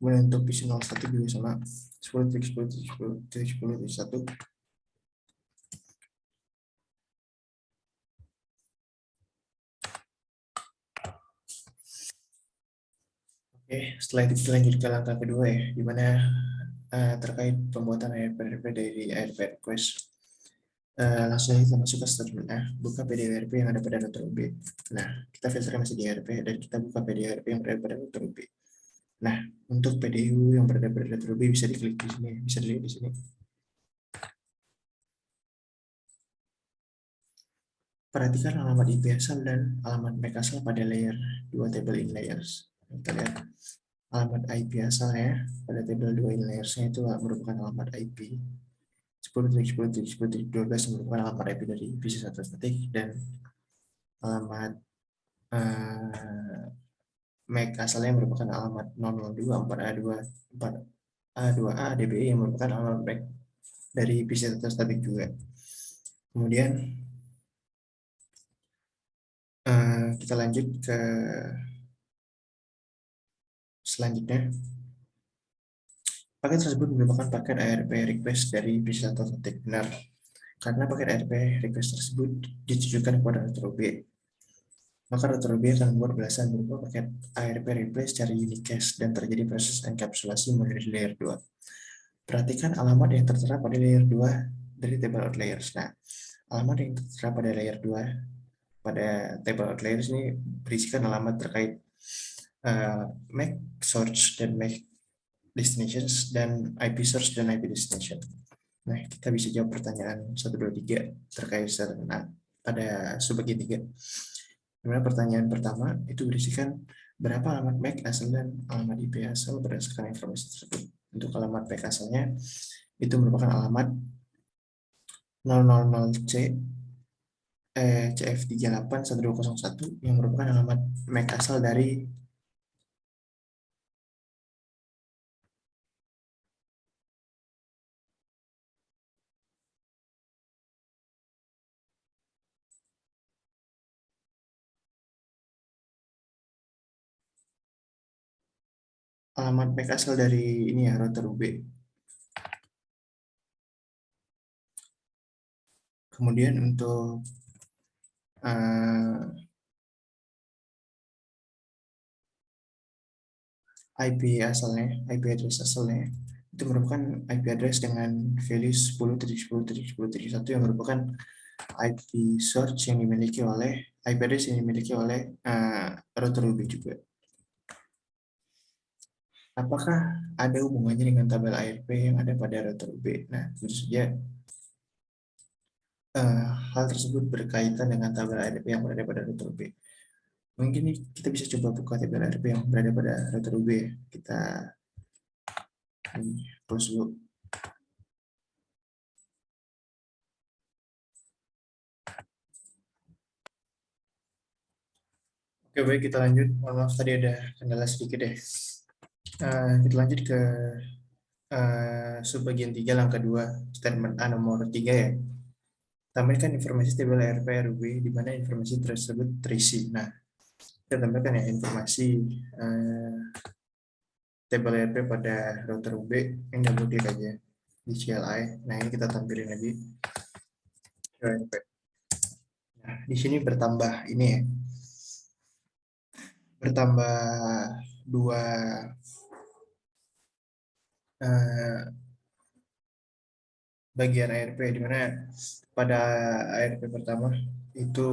S1: Kemudian untuk PC01 juga sama 10.10.10.10.1. Oke, setelah itu kita lanjut ke langkah kedua ya, di mana terkait pembuatan ARP dari ARP request. Langsung aja kita masuk ke statement A, buka PDURP yang ada pada router UB. Nah, kita filternya masih di ARP dan kita buka PDURP yang berada pada router UB. Nah, untuk PDU yang berada pada router UB bisa diklik di sini, bisa dilihat di sini. Perhatikan alamat IP asal dan alamat MAC asal pada layer 2 table in layers. Kita lihat alamat IP asalnya pada table 2 in layers-nya itu merupakan alamat IP 10.10.10.12 merupakan alamat IP dari PC1 statik dan alamat MAC asalnya merupakan alamat 002 4A2 4A2A DBE yang merupakan alamat MAC dari PC1 statik juga. Kemudian kita lanjut ke selanjutnya. Paket tersebut merupakan paket ARP request dari PC atau static. Benar, karena paket ARP request tersebut ditujukan kepada router OB. Maka router OB akan membuat belasan berupa paket ARP replay secara unicast dan terjadi proses enkapsulasi mulai dari layer 2. Perhatikan alamat yang tertera pada layer 2 dari table outliers. Nah, alamat yang tertera pada layer 2 pada table outliers ini berisikan alamat terkait MAC source dan MAC destinations dan IP source dan IP destination. Nah, kita bisa jawab pertanyaan 1, 2, 3 terkait pada subbagian 3. Dimana pertanyaan pertama itu berisikan berapa alamat MAC asal dan alamat IP asal berdasarkan informasi tersebut. Untuk alamat MAC asalnya itu merupakan alamat 000C CF381201 yang merupakan alamat MAC asal dari ini ya, router UB. Kemudian untuk IP address asalnya itu merupakan IP address dengan value 10.10.10.1 yang merupakan IP source yang dimiliki oleh IP address yang dimiliki oleh router UB juga. Apakah ada hubungannya dengan tabel ARP yang ada pada router UB? Nah, tentu saja hal tersebut berkaitan dengan tabel ARP yang berada pada router UB. Mungkin kita bisa coba buka tabel ARP yang berada pada router UB. Kita close dulu. Oke, baik, kita lanjut. Mohon maaf tadi ada kendala sedikit deh. Kita lanjut ke subbagian 3 langkah 2 statement A nomor 3 ya. Tampilkan informasi tabel ARP RUB di mana informasi tersebut terisi. Nah, kita tampilkan ya informasi tabel ARP pada router UB yang double klik aja di CLI. Nah, ini kita tampilin lagi ARP. Nah, di sini bertambah ini ya. Bertambah 2 bagian ARP di mana pada ARP pertama itu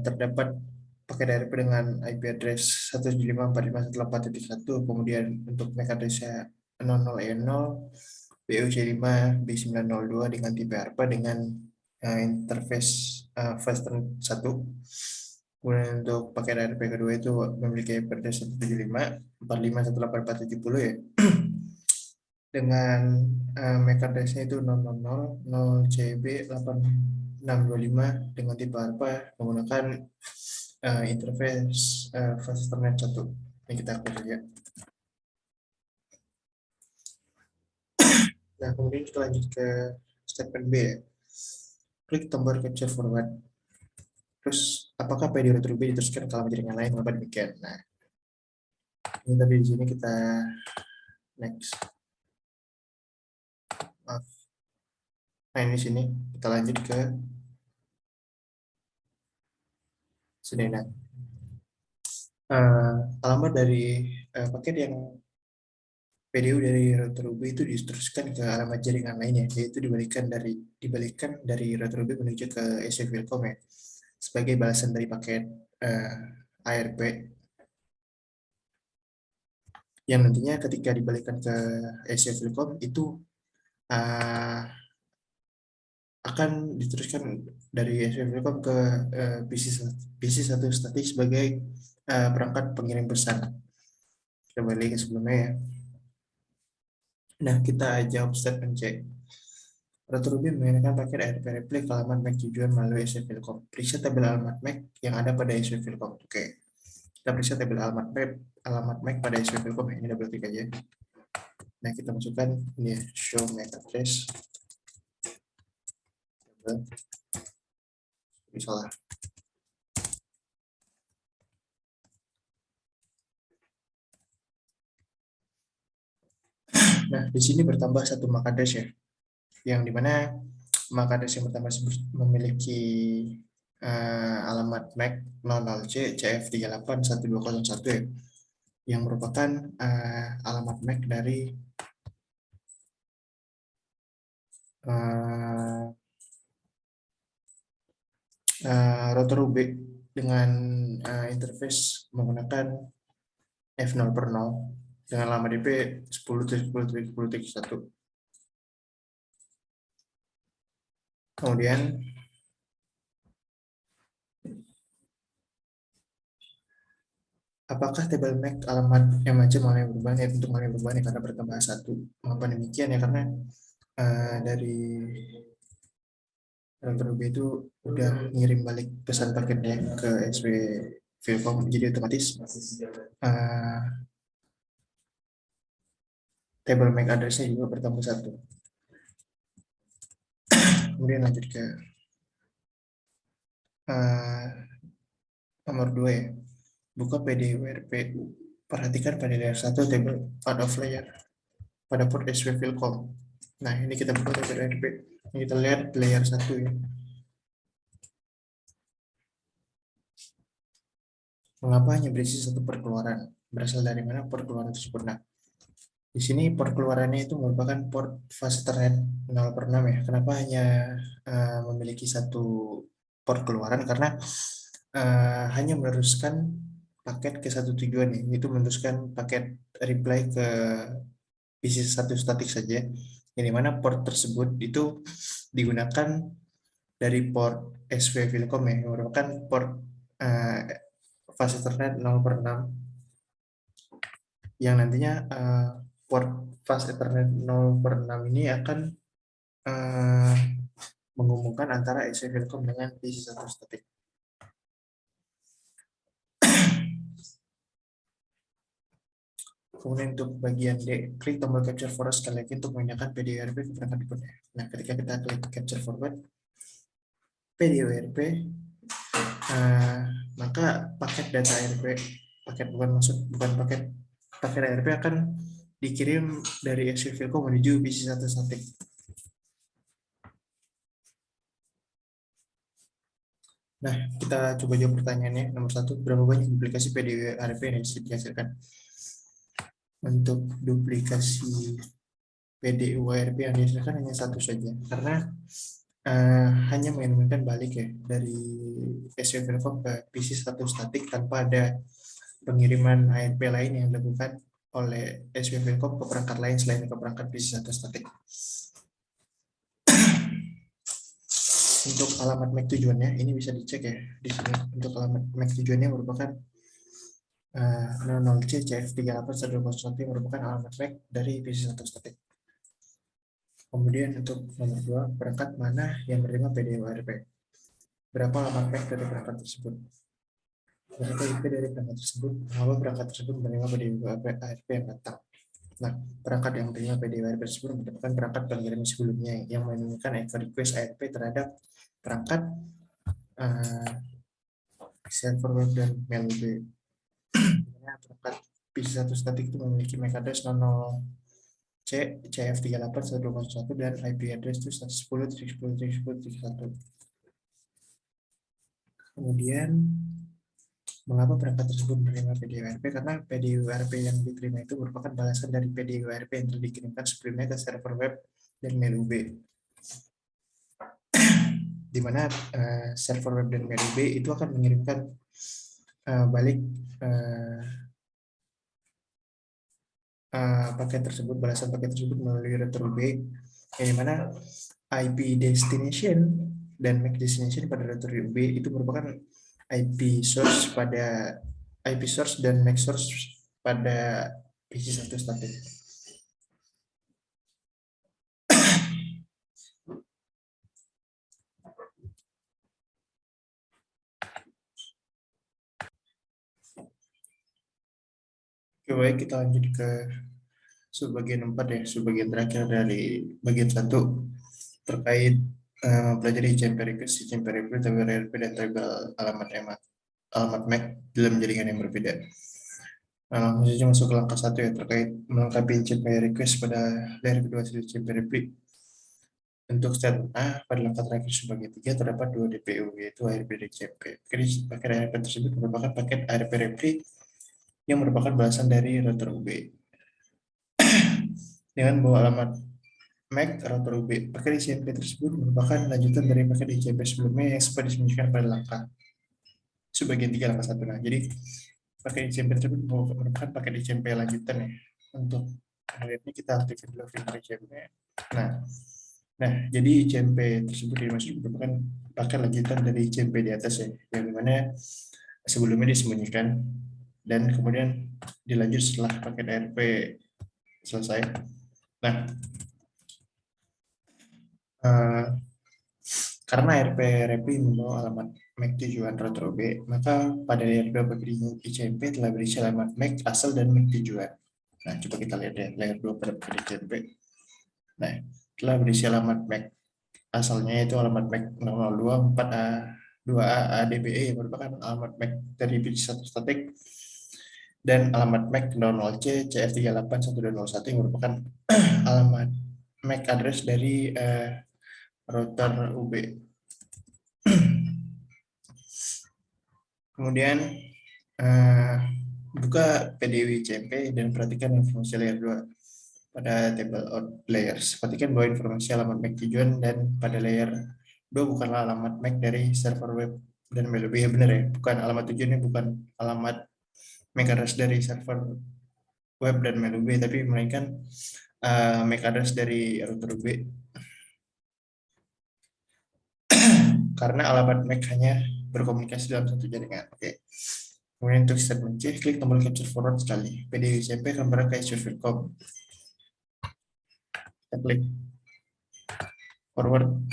S1: terdapat paket ARP dengan IP address 175.45.1.4.1, kemudian untuk MAC address-nya 00E0 BUC5 B902 dengan tipe ARPA dengan interface Fasten 1. Kemudian untuk paket ARP kedua itu memiliki IP address 175.45.184.70 ya. Dengan MAC address-nya itu 000 dengan tipe ARPA menggunakan interface Fasternet 1. Ini kita close saja. Nah, kemudian kita lanjut ke statement B ya. Klik tombol capture forward. Terus, apakah PD router B diteruskan ke alamat jaringan lain? Mengapa demikian? Nah, ini tadi di sini kita next. Maaf. Nah, ini sini kita lanjut ke sini. Nah, alamat dari paket yang PDU dari router UB itu diteruskan ke alamat jaringan lainnya, yaitu dibalikan dari router UB menuju ke SC Wilcom ya, sebagai balasan dari paket ARP yang nantinya ketika dibalikan ke SC Wilcom itu akan diteruskan dari SC Wilcom ke PC1 statis sebagai perangkat pengirim pesan. Kita balik ke sebelumnya ya. Nah, kita jawab statement C. Router Ruby mengirimkan paket ARP replay ke alamat MAC tujuan melalui SC Wilcom. Periksa tabel alamat MAC yang ada pada SC Wilcom. Oke, kita periksa tabel alamat MAC pada SC Wilcom. Ini double klik aja. Nah, kita masukkan ini ya, show MAC address. Ini salah. Nah, di sini bertambah satu MAC address ya, yang dimana MAC address yang pertama memiliki alamat MAC 00C CF381201 ya, yang merupakan alamat MAC dari router UB dengan interface menggunakan F0 per 0 dengan alamat IP 10.10.10.1. Kemudian apakah table MAC alamat yang macam mana yang berubah ya? Untuk mana yang berubah karena bertambah satu. Mengapa demikian ya? Karena dari router UB itu udah ngirim balik pesan paketnya ke SW Vilcom, jadi otomatis table MAC address-nya juga bertambah satu. Kemudian lanjut ke nomor 2 ya. Buka PDWRP. Perhatikan pada layer 1 table out of layer pada port SW Vilcom. Nah, ini kita buka PDWRP. Ini kita lihat layer 1 ya. Mengapa hanya berisi satu perkeluaran? Berasal dari mana perkeluaran tersebut? Nah, di sini port keluarannya itu merupakan port fast Ethernet 0 per 6 ya. Kenapa hanya memiliki satu port keluaran? Karena hanya meneruskan paket ke satu tujuan ya, itu meneruskan paket reply ke PC satu statik saja, yang dimana port tersebut itu digunakan dari port SW Vilcom ya, yang merupakan port fast Ethernet 0 per 6, yang nantinya port fast Ethernet 0 per 6 ini akan menghubungkan antara SW Vilcom dengan PC satu statik. Kemudian untuk bagian D, klik tombol capture forward sekali lagi untuk memindahkan PDWRP ke perangkat berikutnya. Nah, ketika kita klik capture forward PDWRP, maka paket data ARP, bukan paket ARP akan dikirim dari SW Vilcom menuju PC satu statik. Nah, kita coba jawab pertanyaannya. Nomor 1, berapa banyak duplikasi PDWRP yang dihasilkan? Untuk duplikasi PDWRP yang dihasilkan hanya satu saja, karena hanya mengirimkan balik ya dari SW Vilcom ke PC satu statik tanpa ada pengiriman ARP lain yang dilakukan oleh SW Vilcom ke perangkat lain selain ke perangkat PC satu statik. Untuk alamat MAC tujuannya ini bisa dicek ya di sini. Untuk alamat MAC tujuannya merupakan 00C CF381201 yang merupakan alamat MAC dari PC satu statik. Kemudian untuk nomor 2, perangkat mana yang menerima PDWRP? Berapa alamat MAC dari perangkat tersebut? Berapa IP dari perangkat tersebut? Bahwa perangkat tersebut menerima PDWRP yang datang. Nah, perangkat yang menerima PDWRP tersebut merupakan perangkat pengirim sebelumnya yang mengirimkan echo request ARP terhadap perangkat server web dan mail web. Perangkat PC1 statik itu memiliki MAC address 00C CF381201 dan IP address itu 110.10.10.1. Kemudian mengapa perangkat tersebut menerima PDWRP? Karena PDWRP yang diterima itu merupakan balasan dari PDWRP yang telah dikirimkan sebelumnya ke server web dan mail UB, di mana server web dan mail UB itu akan mengirimkan balik paket tersebut, balasan paket tersebut melalui router UB, yang dimana IP destination dan MAC destination pada router UB itu merupakan IP source dan MAC source pada PC satu statik. Oke, baik, kita lanjut ke subbagian 4 ya, subbagian terakhir dari bagian 1 terkait mempelajari request, TWRP, dan table alamat MAC dalam jaringan yang berbeda. Nah, langsung saja masuk ke langkah 1 ya, terkait melengkapi CMP request pada layer kedua dari CMP repli. Untuk step A, pada langkah terakhir sebagai 3 terdapat 2 DPU, yaitu ARP dan CMP. Paket ARP tersebut merupakan paket ARP repli yang merupakan balasan dari router UB. Dengan bawa alamat MAC router UB, paket CMP tersebut merupakan lanjutan dari paket CMP sebelumnya yang sempat disembunyikan pada langkah sebagian 3 langkah 1. Nah, jadi pakai ICMP tersebut merupakan paket ICMP lanjutan ya. Untuk ini kita aktifkan dulu filter ICMP. Nah, jadi ICMP tersebut dimaksud merupakan paket lanjutan dari ICMP di atas ya, yang dimana sebelumnya disembunyikan dan kemudian dilanjut setelah paket ARP selesai. Nah, karena ARP repli membawa alamat MAC tujuan router OB, maka pada layer 2 bagi ICMP telah berisi alamat MAC asal dan MAC tujuan. Nah, coba kita lihat ya, layer 2 pada bagi ICMP. Nah, telah berisi alamat MAC asalnya yaitu alamat MAC 0024A 2A ADBE yang merupakan alamat MAC dari bit 1 statik, dan alamat MAC 00C CF38101 yang merupakan alamat MAC address dari router UB. Kemudian buka PDW CMP dan perhatikan informasi layer 2 pada table out layers. Perhatikan bahwa informasi alamat MAC tujuan dan pada layer 2 bukanlah alamat MAC dari server web dan mail. Ya benar ya, bukan alamat tujuannya, bukan alamat MAC address dari server web dan mail, tapi melainkan MAC address dari router UB. Karena alamat MAC hanya berkomunikasi dalam satu jaringan. Oke. Kemudian untuk statement C, klik tombol capture forward sekali. PDW CMP akan berangkat ke Shopify.com. Kita klik forward.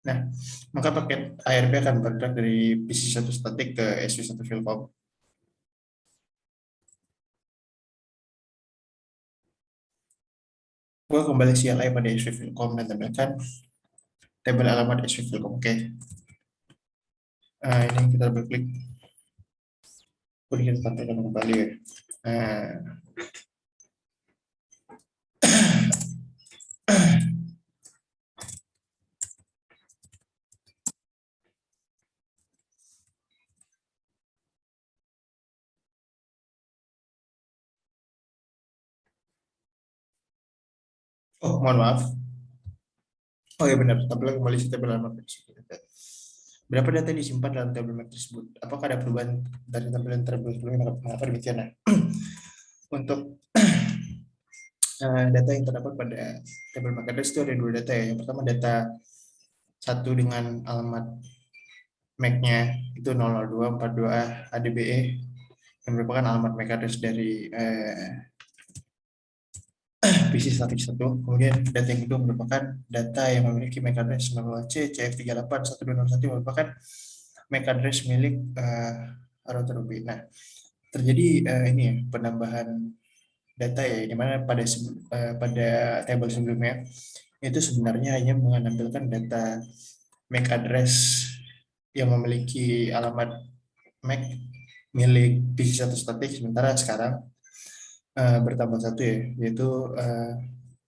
S1: Nah, maka paket ARP akan bergerak dari PC1 statik ke SV1 Filcom. Gua kembali CLI pada SV Filcom dan tampilkan tabel alamat SV Filcom. Oke. Ini kita double klik. Kemudian tampilkan kembali ya. Oh, mohon maaf. Oh ya benar, tampilan kembali tabel alamat tersebut. Berapa data yang disimpan dalam tabel MAC tersebut? Apakah ada perubahan dari tampilan tabel sebelumnya? Mengapa demikian? Nah, untuk data yang terdapat pada tabel MAC address itu ada 2 data ya. Yang pertama data 1 dengan alamat MAC-nya itu 00242A ADBE yang merupakan alamat MAC address dari PC statik 1. Kemudian data yang kedua merupakan data yang memiliki MAC address 00C CF38121 yang merupakan MAC address milik router UB. Nah, terjadi ini ya, penambahan data ya, di mana pada table sebelumnya itu sebenarnya hanya menampilkan data MAC address yang memiliki alamat MAC milik PC1 statik, sementara sekarang bertambah 1 ya, yaitu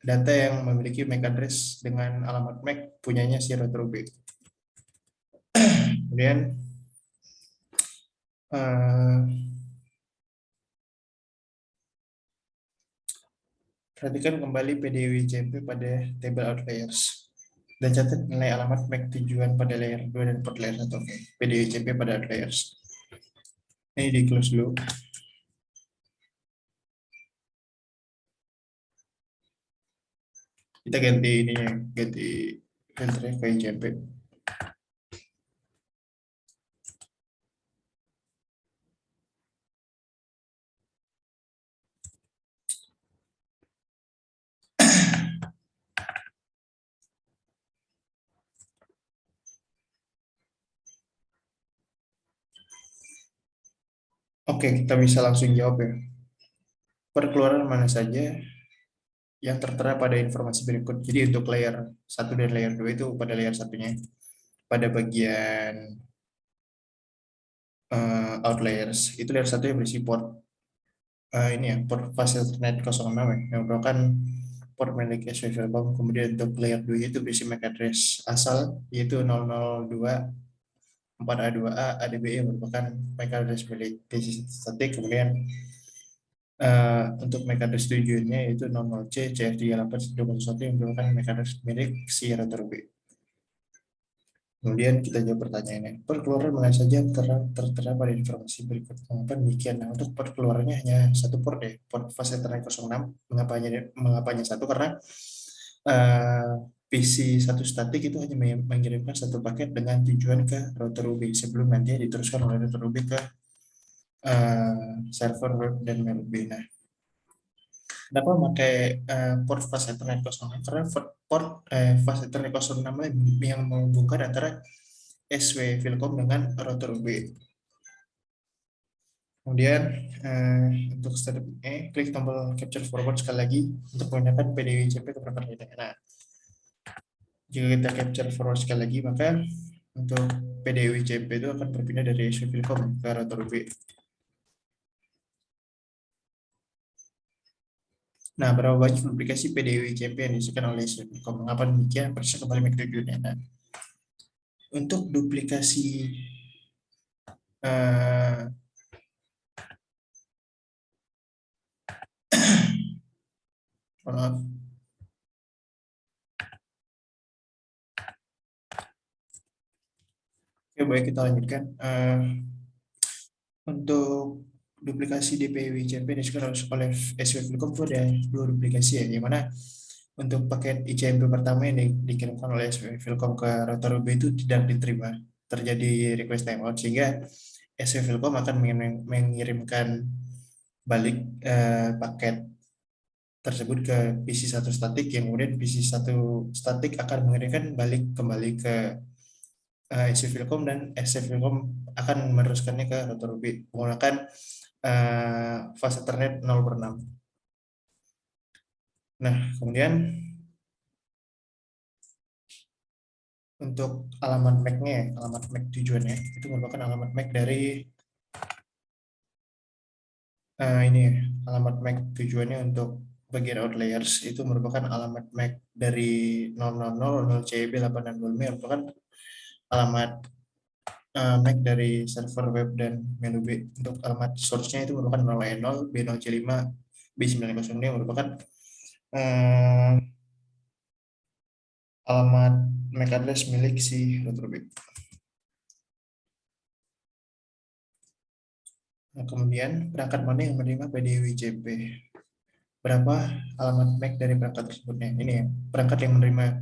S1: data yang memiliki MAC address dengan alamat MAC punyanya si router UB. Kemudian perhatikan kembali PDW CMP pada table out layers dan catat nilai alamat MAC tujuan pada layer 2 dan port layer 1. Oke. PDW CMP pada out layers. Ini di close dulu. Kita ganti ini, ganti filternya ke ICMP. Oke, kita bisa langsung jawab ya. Perkeluaran mana saja yang tertera pada informasi berikut. Jadi untuk layer 1 dan layer 2 itu pada layer satunya pada bagian outliers. Itu layer 1 yang berisi port ini ya, port Fastnet 06 ya, yang merupakan port milik SW Telkom. Kemudian untuk layer 2 itu berisi MAC address asal, yaitu 002 4A2A ADBE yang merupakan MAC address milik PC statik. Kemudian untuk MAC address tujuannya yaitu 00C CF3821 yang merupakan MAC address milik si router B. Kemudian kita jawab pertanyaannya. Perkeluaran mana saja tertera pada informasi berikut. Mengapa demikian? Nah, untuk perkeluarannya hanya satu port ya, port fast Ethernet 06. Mengapa hanya satu? Karena PC satu statik itu hanya mengirimkan satu paket dengan tujuan ke router UB sebelum nanti diteruskan oleh router UB ke server web dan mail UB. Nah, kenapa memakai port fast Ethernet 06? Karena port fast Ethernet 06 yang menghubungkan antara SW Filkom dengan router UB. Kemudian untuk step klik tombol capture forward sekali lagi untuk menggunakan PDWCP ke perangkat lainnya. Nah, jika kita capture forward sekali lagi, maka untuk PDWCP itu akan berpindah dari SW Filkom ke router UB. Nah, berapa banyak duplikasi PDWCP yang diisikan oleh SW Filkom? Mengapa demikian? Persis kembali ke tujuannya. Nah, untuk duplikasi maaf. Oke, baik, kita lanjutkan. Untuk duplikasi DPWCP disesuaikan oleh SW Filkom itu ada dua duplikasi ya, yang mana untuk paket ICMP pertama yang dikirimkan oleh SW Filkom ke router UB itu tidak diterima, terjadi request timeout, sehingga SW Filkom akan mengirimkan balik paket tersebut ke PC satu statik, yang kemudian PC satu statik akan mengirimkan balik kembali ke SW Filkom, dan SW Filkom akan meneruskannya ke router UB menggunakan fast Ethernet 0/6. Nah, kemudian untuk alamat MAC-nya, alamat MAC tujuannya itu merupakan alamat MAC dari ini ya, alamat MAC tujuannya untuk bagian outliers itu merupakan alamat MAC dari 000 0CB865 yang merupakan alamat MAC dari server web dan menu B. Untuk alamat source-nya itu merupakan 0E0 B0C5 B900 yang merupakan alamat MAC address milik si router B. Nah, kemudian perangkat mana yang menerima PDWCP? Berapa alamat MAC dari perangkat tersebutnya? Ini ya, perangkat yang menerima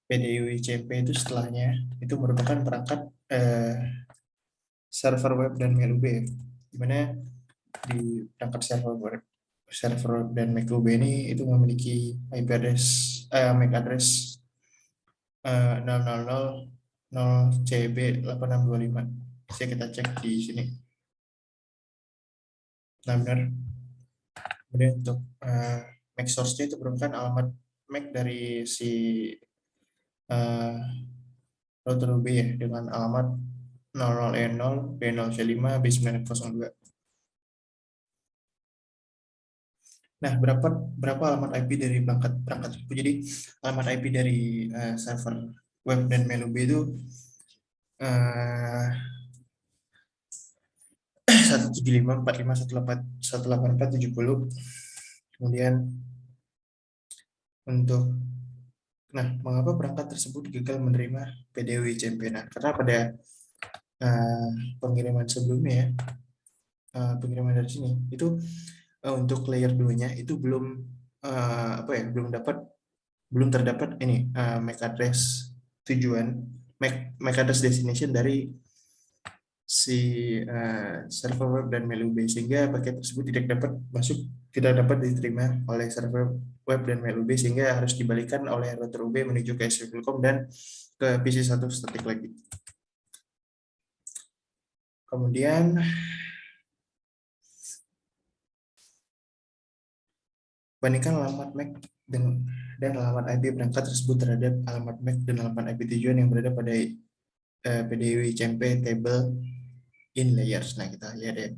S1: PDWCP itu setelahnya itu merupakan perangkat server web dan mail UB, di mana di perangkat server web dan mail UB ini itu memiliki IP address MAC address 000 Bisa kita cek di sini. Nah, benar. Kemudian untuk MAC source-nya itu merupakan alamat MAC dari si router UB ya, dengan alamat 00E0 B0C5 B902. Nah, berapa alamat IP dari perangkat tersebut? Jadi alamat IP dari server web dan mail UB itu 175.45.184.184.70. Kemudian untuk mengapa perangkat tersebut gagal menerima PDWCP? Nah, karena pada pengiriman sebelumnya ya, pengiriman dari sini itu untuk layer 2-nya itu belum belum terdapat ini MAC address tujuan, MAC address destination dari si server web dan mail UB, sehingga paket tersebut tidak dapat diterima oleh server web dan mail UB, sehingga harus dibalikan oleh router UB menuju ke SW Filkom dan ke PC satu statik lagi. Kemudian bandingkan alamat MAC dan alamat IP perangkat tersebut terhadap alamat MAC dan alamat IP tujuan yang berada pada PDWCP table in layers. Nah, kita lihat ya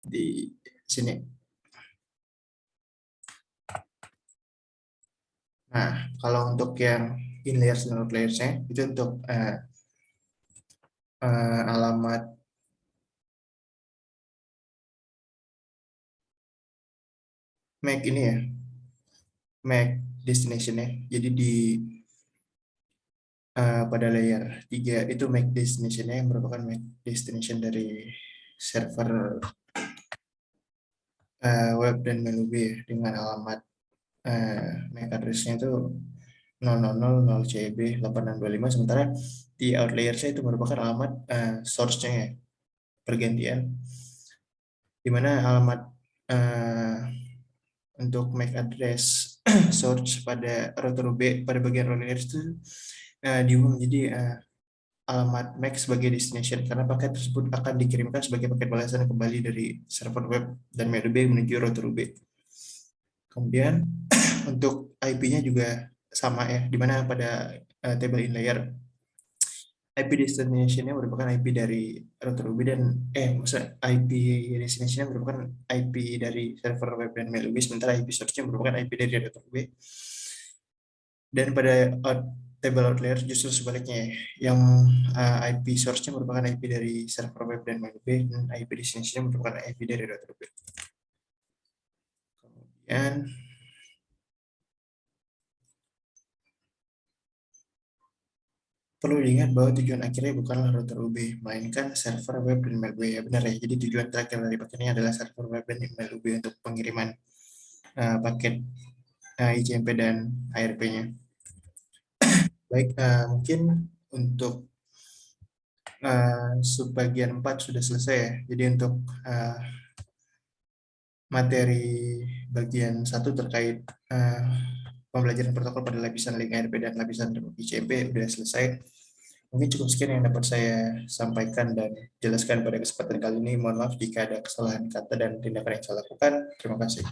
S1: di sini. Nah, kalau untuk yang in layers dan out layers-nya itu untuk alamat MAC ini ya, MAC destination-nya. Jadi di pada layer 3 itu MAC destination-nya yang merupakan MAC destination dari server web dan menu B ya, dengan alamat MAC address-nya itu 000-0CB8625, sementara di outlier-nya itu merupakan alamat source-nya ya, pergantian, di mana alamat eh, untuk MAC address source pada router B pada bagian outlier itu diubah menjadi alamat MAC sebagai destination, karena paket tersebut akan dikirimkan sebagai paket balasan kembali dari server web dan menu B menuju router B. Kemudian untuk IP-nya juga sama ya, di mana pada table in layer IP destination-nya merupakan IP dari router B dan maksudnya IP destination-nya merupakan IP dari server web dan mail B, sementara IP source-nya merupakan IP dari router B. Dan pada table outlier justru sebaliknya ya, yang IP source-nya merupakan IP dari server web dan mail B, dan IP destination-nya merupakan IP dari router B. Kemudian perlu diingat bahwa tujuan akhirnya bukanlah router UB, melainkan server web dan email UB. Ya benar ya, jadi tujuan terakhir dari paket ini adalah server web dan email UB untuk pengiriman paket ICMP dan ARP-nya. Baik, mungkin untuk subbagian 4 sudah selesai ya. Jadi untuk materi bagian 1 terkait pembelajaran protokol pada lapisan link ARP dan lapisan ICMP sudah selesai. Mungkin cukup sekian yang dapat saya sampaikan dan jelaskan pada kesempatan kali ini. Mohon maaf jika ada kesalahan kata dan tindakan yang saya lakukan. Terima kasih.